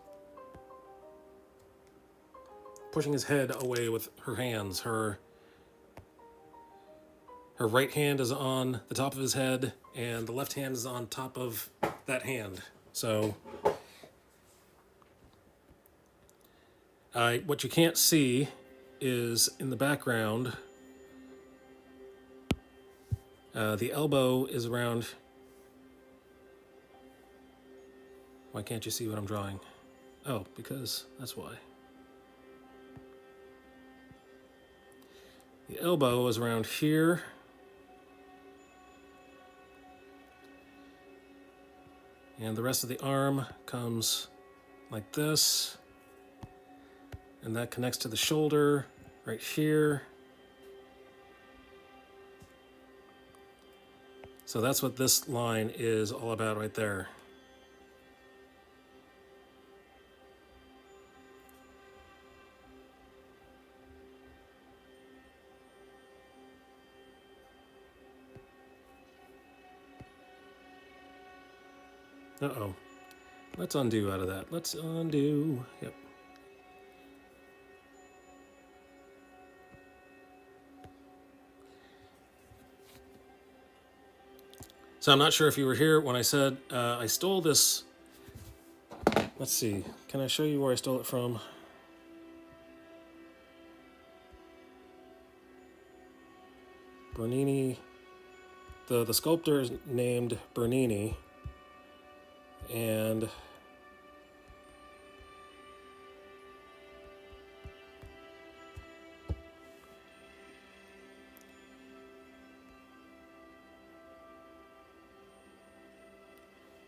Pushing his head away with her hands. Her right hand is on the top of his head, and the left hand is on top of that hand. So, what you can't see is in the background, the elbow is around. Why can't you see what I'm drawing? Oh, because that's why. The elbow is around here. And the rest of the arm comes like this. And that connects to the shoulder right here. So that's what this line is all about right there. Uh-oh. Let's undo out of that. Let's undo. Yep. So I'm not sure if you were here when I said I stole this. Let's see. Can I show you where I stole it from? Bernini. The sculptor is named Bernini. And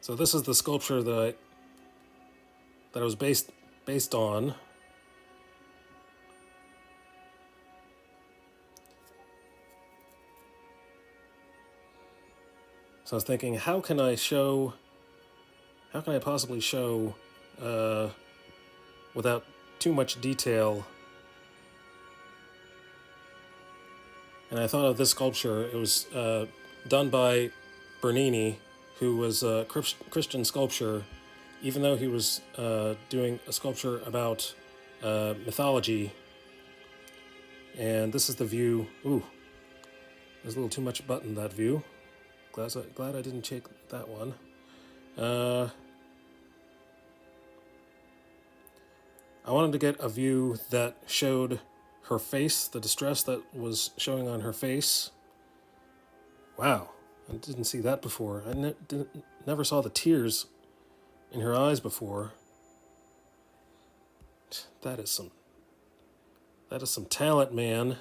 so this is the sculpture that I was based on. So I was thinking, how can I possibly show without too much detail? And I thought of this sculpture. It was done by Bernini, who was a Christian sculptor, even though he was doing a sculpture about mythology. And this is the view. Ooh, there's a little too much button, that view. Glad I didn't check that one. I wanted to get a view that showed her face, the distress that was showing on her face. Wow, I didn't see that before. I never saw the tears in her eyes before. That is some talent, man.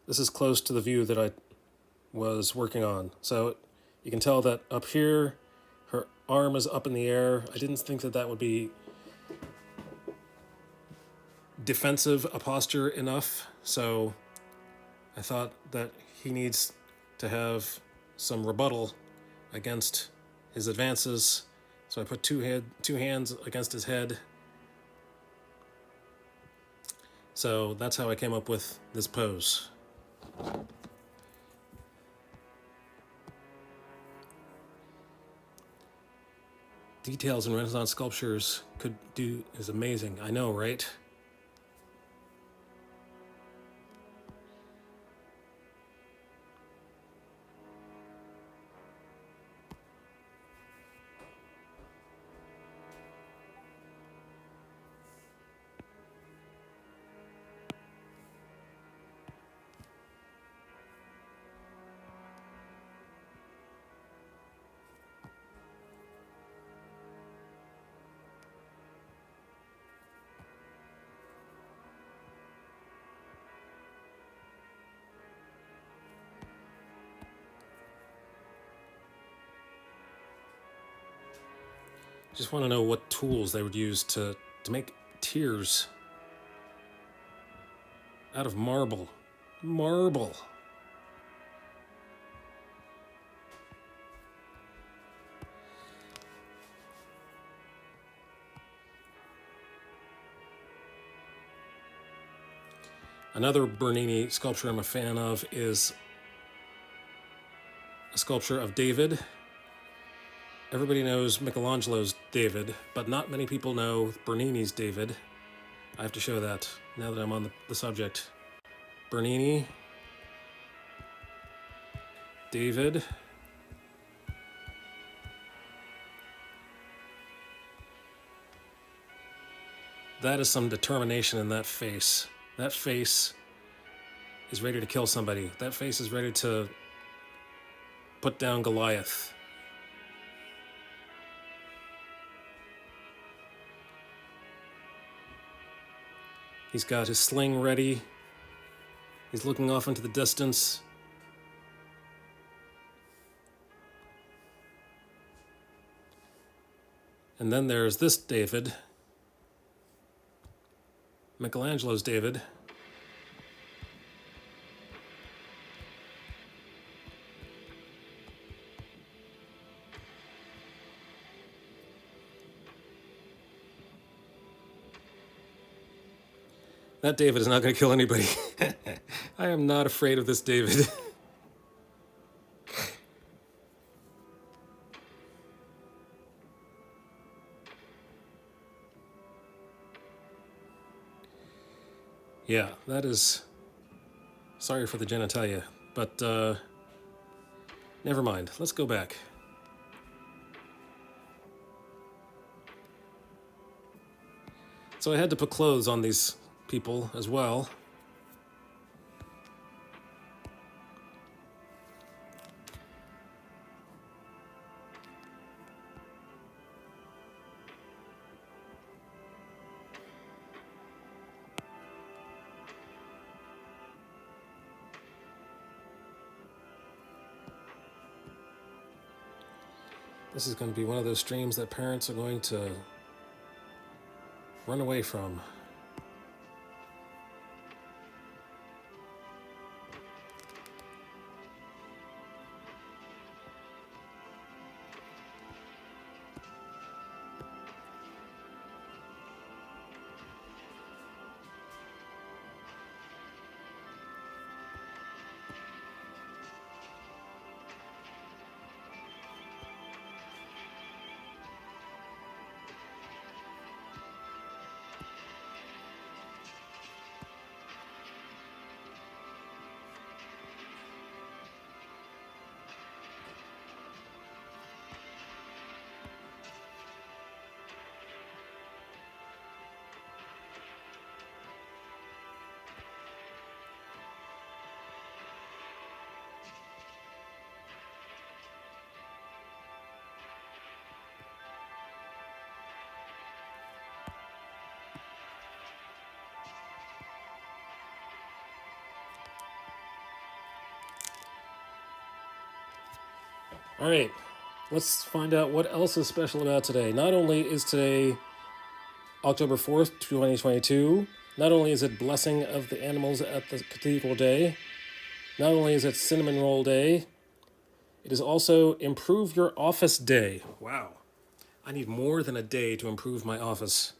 This is close to the view that I was working on. So you can tell that up here, her arm is up in the air. I didn't think that would be defensive a posture enough. So I thought that he needs to have some rebuttal against his advances. So I put two hands against his head. So that's how I came up with this pose. Details in Renaissance sculptures could do is amazing. I know, right? Just want to know what tools they would use to make tears out of marble. Marble. Another Bernini sculpture I'm a fan of is a sculpture of David. Everybody knows Michelangelo's David, but not many people know Bernini's David. I have to show that now that I'm on the subject. Bernini, David. That is some determination in that face. That face is ready to kill somebody. That face is ready to put down Goliath. He's got his sling ready. He's looking off into the distance. And then there's this David, Michelangelo's David. That David is not going to kill anybody. I am not afraid of this David. Yeah, that is... Sorry for the genitalia, but never mind. Let's go back. So I had to put clothes on these people as well. This is going to be one of those streams that parents are going to run away from. All right, let's find out what else is special about today. Not only is today October 4th, 2022, not only is it Blessing of the Animals at the Cathedral Day, not only is it Cinnamon Roll Day, it is also Improve Your Office Day. Wow, I need more than a day to improve my office.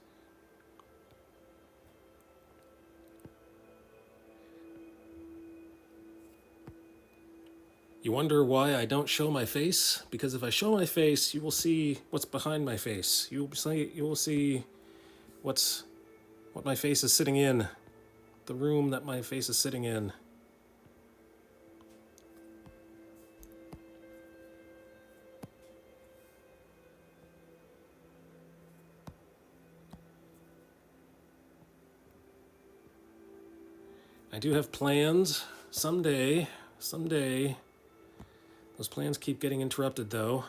You wonder why I don't show my face? Because if I show my face, you will see what's behind my face. You will see what my face is sitting in, the room that my face is sitting in. I do have plans someday. Those plans keep getting interrupted, though.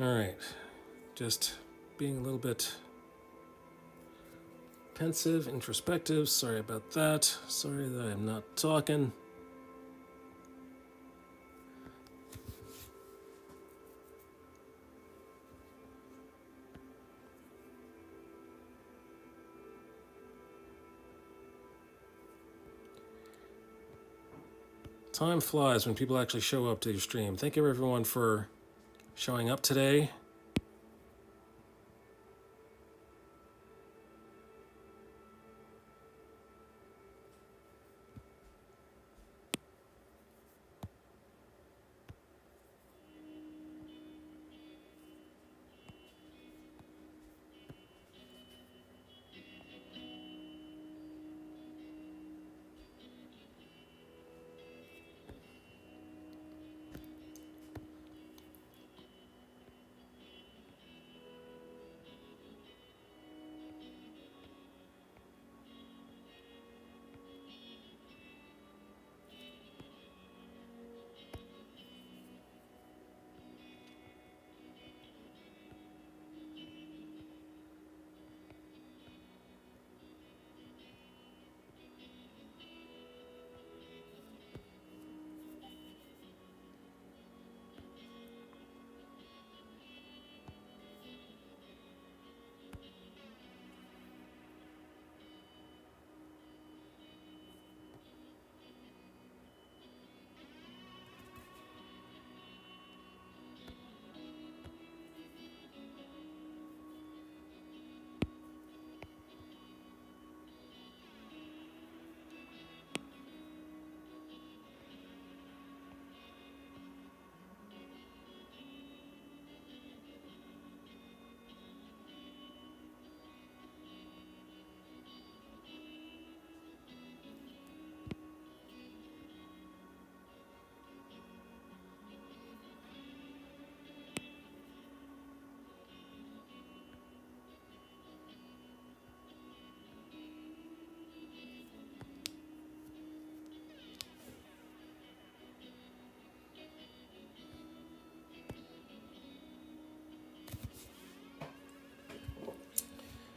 All right, just being a little bit pensive, introspective. Sorry about that. Sorry that I'm not talking. Time flies when people actually show up to your stream. Thank you everyone for showing up today.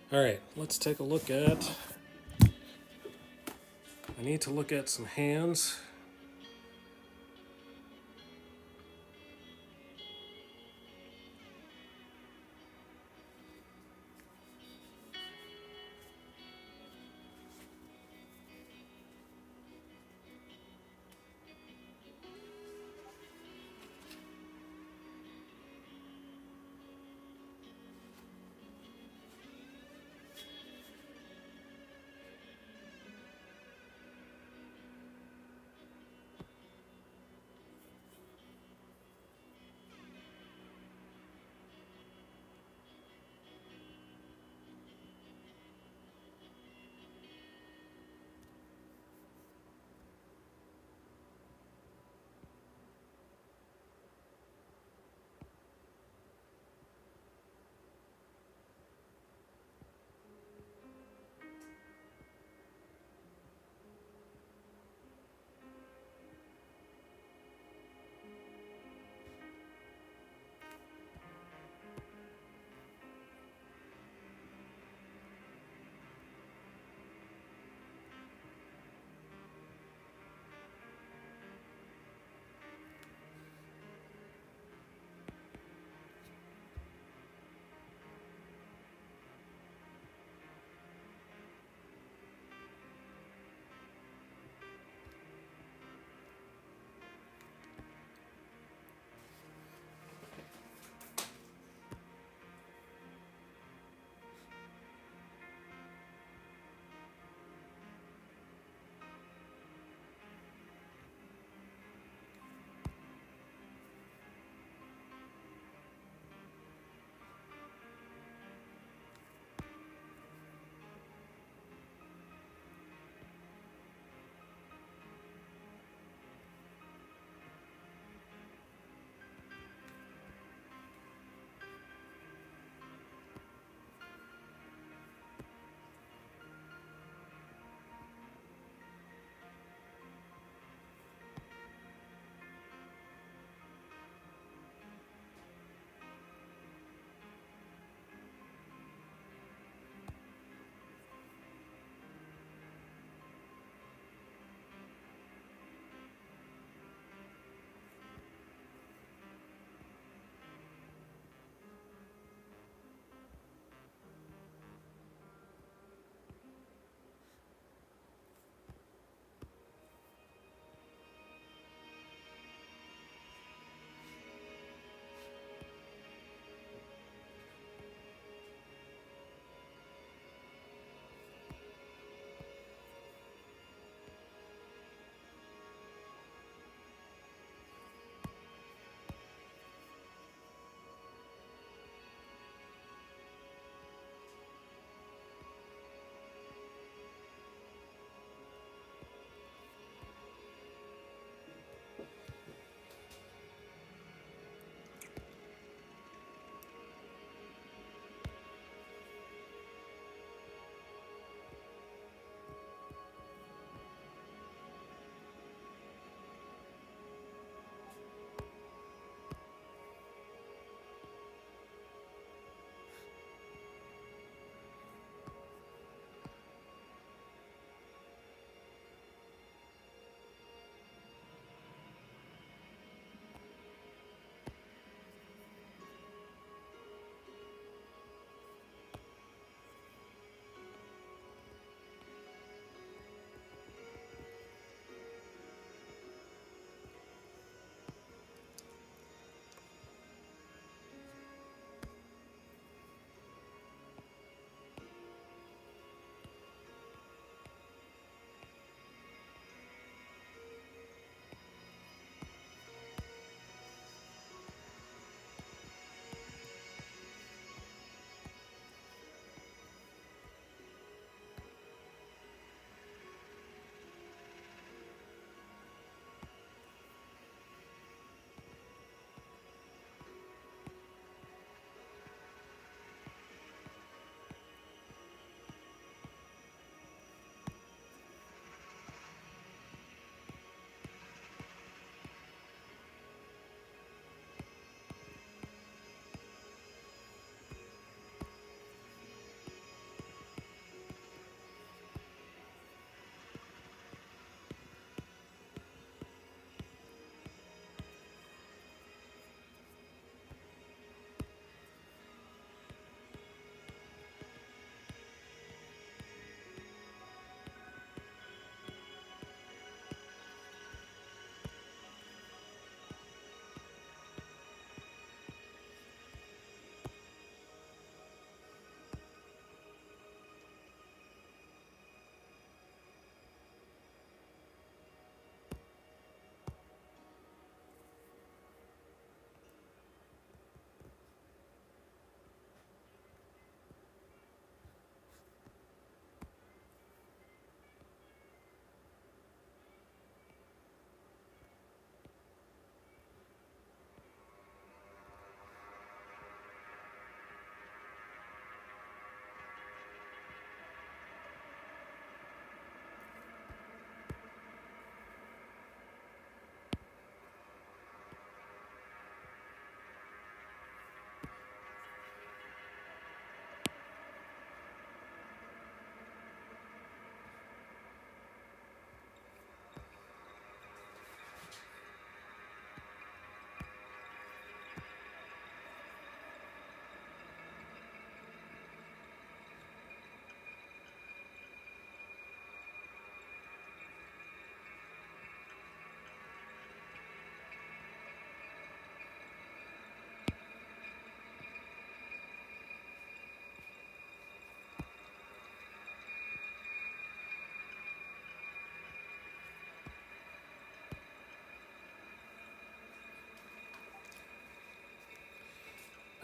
All right, let's take a look at, I need to look at some hands.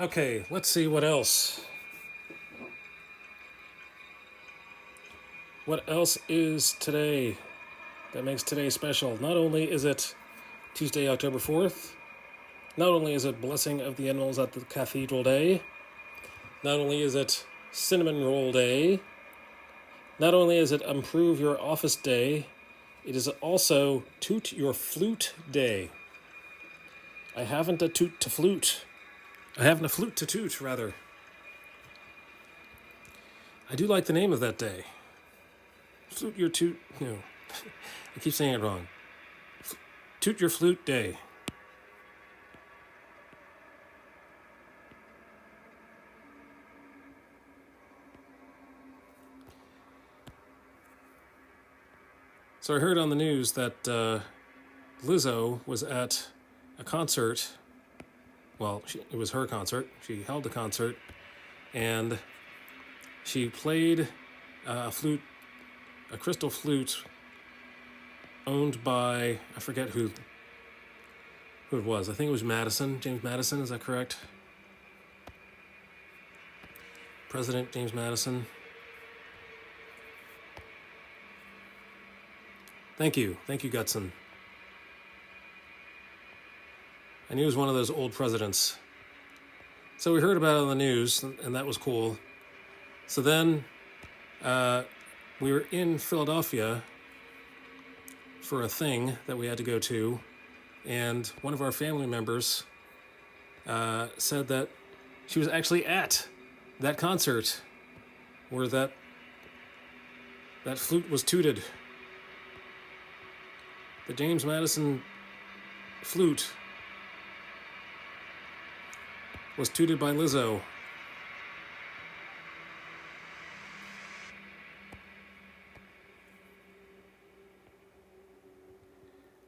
Okay, let's see what else. What else is today that makes today special? Not only is it Tuesday, October 4th, not only is it Blessing of the Animals at the Cathedral Day, not only is it Cinnamon Roll Day, not only is it Improve Your Office Day, it is also Toot Your Flute Day. I haven't a toot to flute. I haven't a flute to toot, rather. I do like the name of that day. Flute your toot. No, I keep saying it wrong. Toot Your Flute Day. So I heard on the news that Lizzo was at a concert. Well, it was her concert. She held a concert, and she played a flute, a crystal flute, owned by, I forget who it was. I think it was Madison, James Madison. Is that correct? President James Madison. Thank you, Gutson. I knew he was one of those old presidents. So we heard about it on the news, and that was cool. So then we were in Philadelphia for a thing that we had to go to, and one of our family members said that she was actually at that concert where that flute was tooted. The James Madison flute was tooted by Lizzo.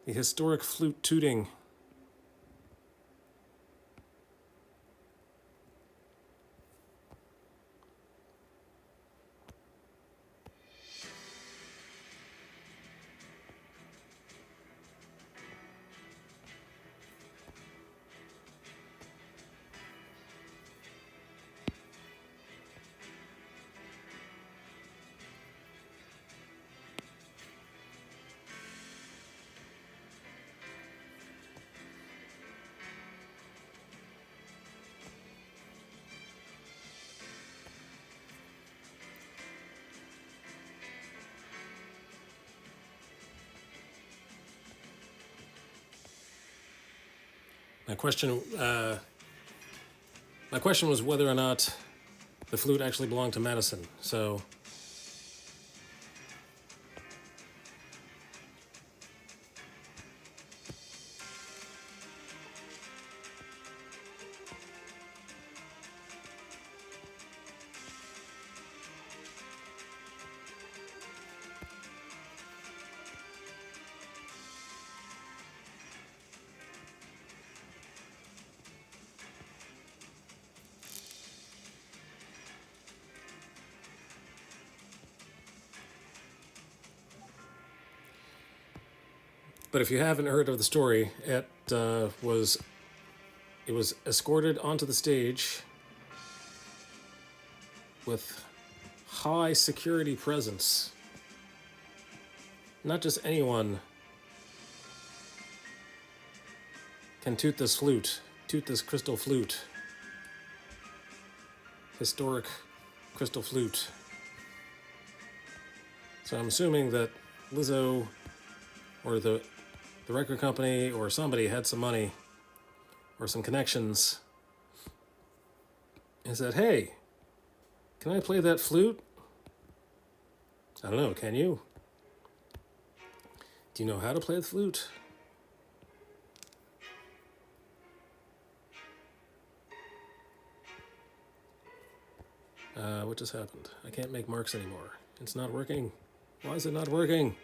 The historic flute tooting. My question was whether or not the flute actually belonged to Madison. So but if you haven't heard of the story, it was escorted onto the stage with high security presence. Not just anyone can toot this crystal flute. Historic crystal flute. So I'm assuming that Lizzo or the record company or somebody had some money or some connections and said, hey, can I play that flute? I don't know, can you? Do you know how to play the flute? What just happened? I can't make marks anymore. It's not working. Why is it not working?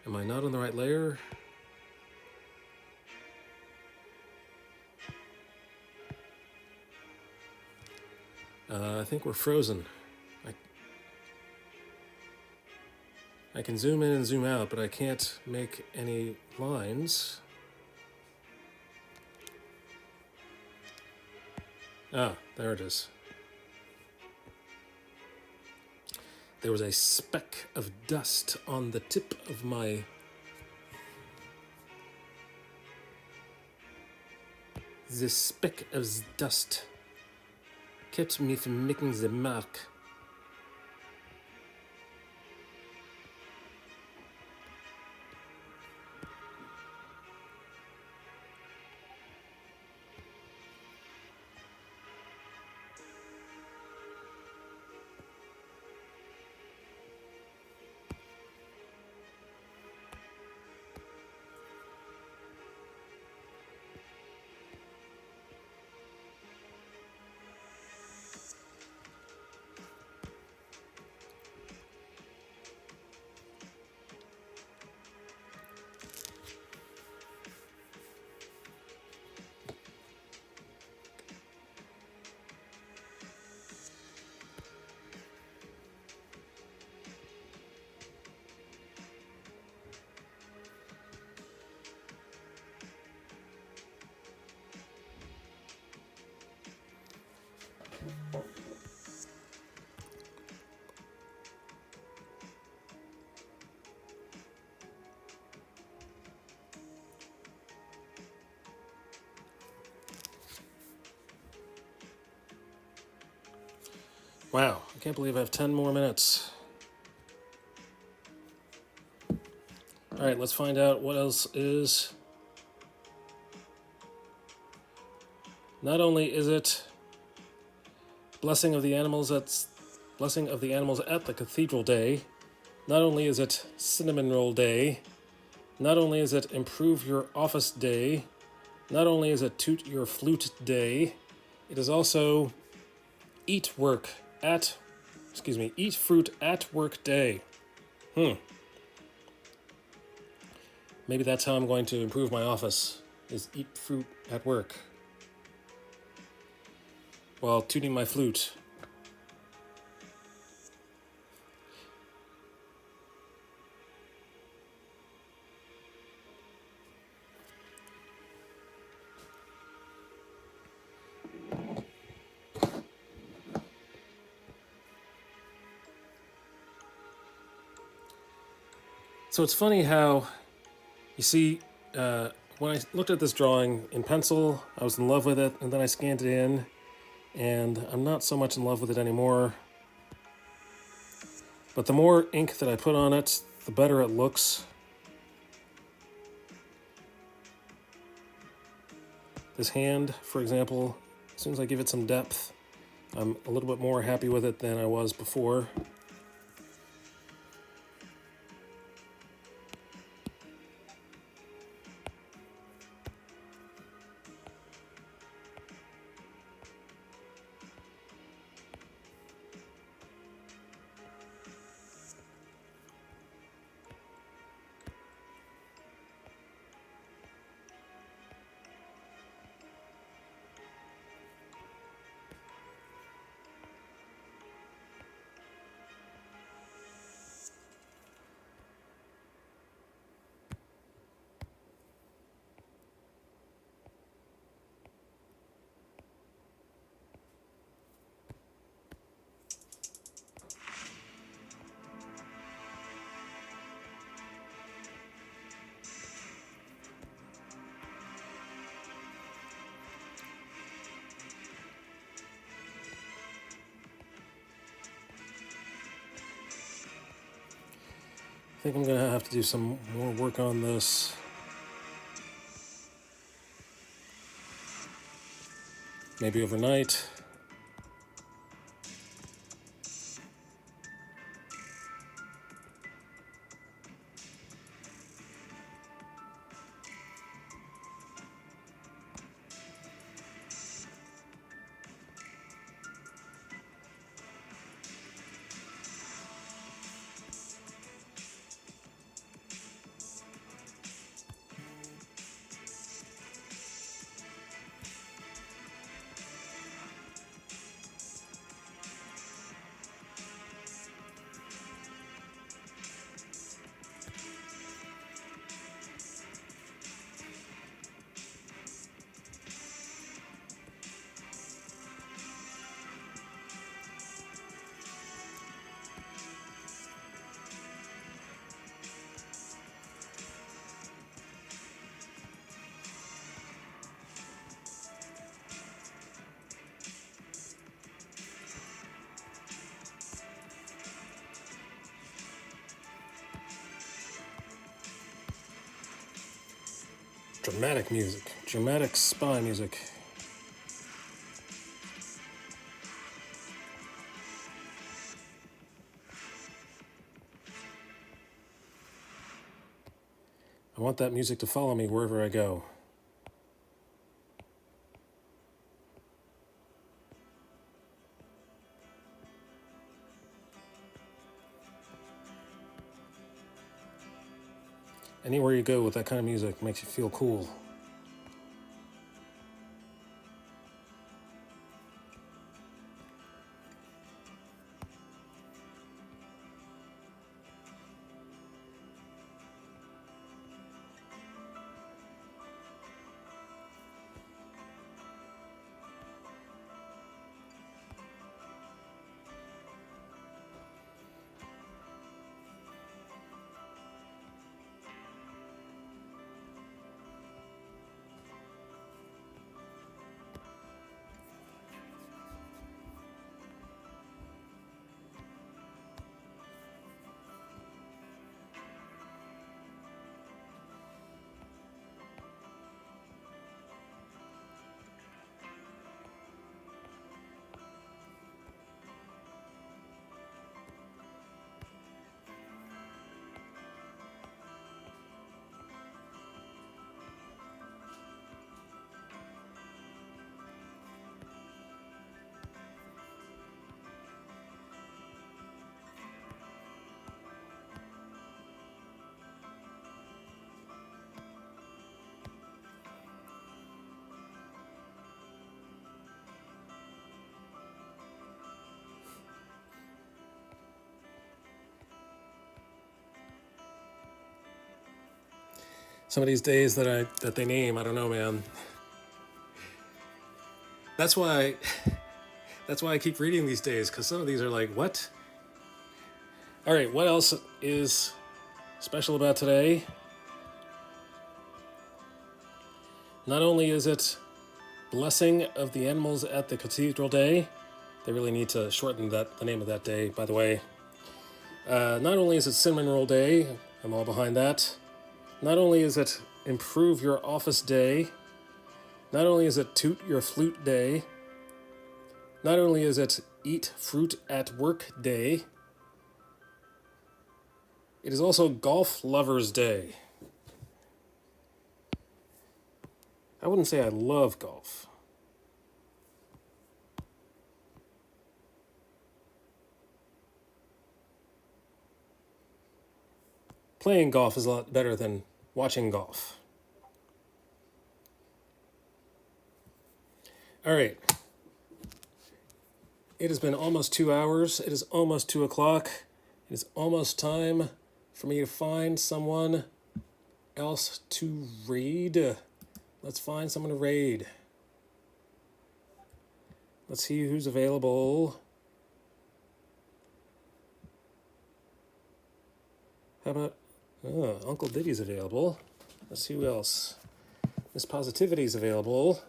Am I not on the right layer? I think we're frozen. I can zoom in and zoom out, but I can't make any lines. Ah, there it is. There was a speck of dust on the tip of my... The speck of dust kept me from making the mark. Wow, I can't believe I have 10 more minutes. All right, let's find out what else is. Not only is it blessing of the animals at the cathedral day, not only is it cinnamon roll day, not only is it improve your office day, not only is it toot your flute day, it is also eat fruit at work day. Maybe that's how I'm going to improve my office, is eat fruit at work while tooting my flute. So it's funny how, you see, when I looked at this drawing in pencil, I was in love with it, and then I scanned it in, and I'm not so much in love with it anymore. But the more ink that I put on it, the better it looks. This hand, for example, as soon as I give it some depth, I'm a little bit more happy with it than I was before. I think I'm going to have to do some more work on this. Maybe overnight. Dramatic music. Dramatic spy music. I want that music to follow me wherever I go. Anywhere you go with that kind of music makes you feel cool. Some of these days that they name, I don't know, man. That's why I keep reading these days, because some of these are like, what? All right, what else is special about today? Not only is it Blessing of the Animals at the Cathedral Day, they really need to shorten the name of that day, by the way. Not only is it Cinnamon Roll Day, I'm all behind that. Not only is it Improve Your Office Day, not only is it Toot Your Flute Day, not only is it Eat Fruit at Work Day, it is also Golf Lovers Day. I wouldn't say I love golf. Playing golf is a lot better than watching golf. All right. It has been almost 2 hours. It is almost 2 o'clock. It is almost time for me to find someone else to raid. Let's find someone to raid. Let's see who's available. How about Uncle Diddy's available. Let's see who else. Miss Positivity's available.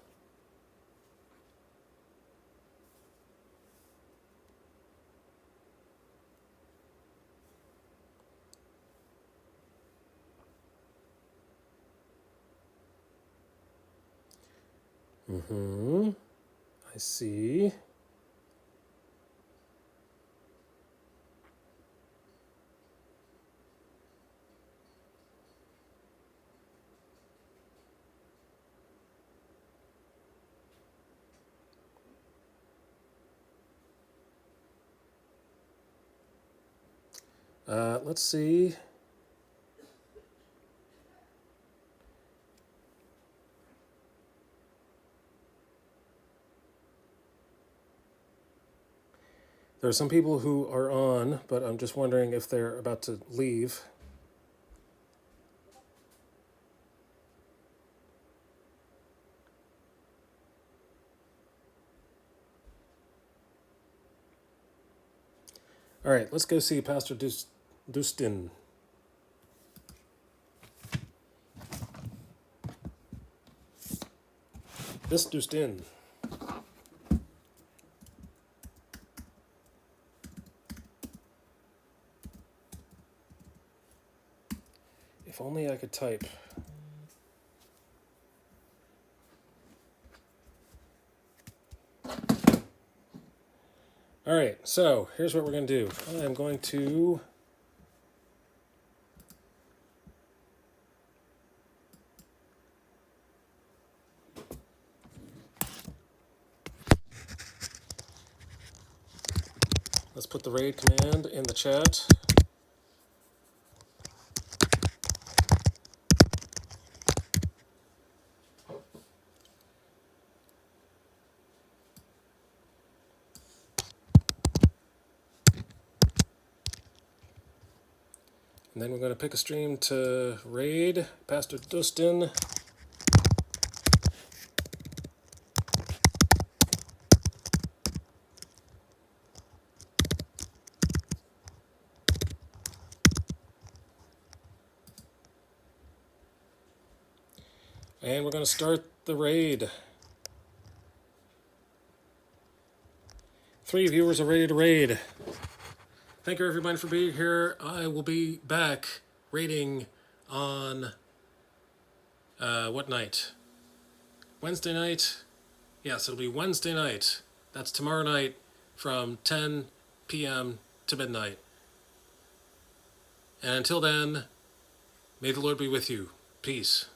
I see. Let's see. There are some people who are on, but I'm just wondering if they're about to leave. All right, let's go see Pastor Dustin. This Dustin. If only I could type. All right, so here's what we're going to do. I'm going to let's put the raid command in the chat. And then we're going to pick a stream to raid Pastor Dustin. And we're going to start the raid. 3 viewers are ready to raid. Thank you everybody for being here. I will be back raiding on what night? Wednesday night? Yes, it'll be Wednesday night. That's tomorrow night from 10 p.m. to midnight. And until then, may the Lord be with you. Peace.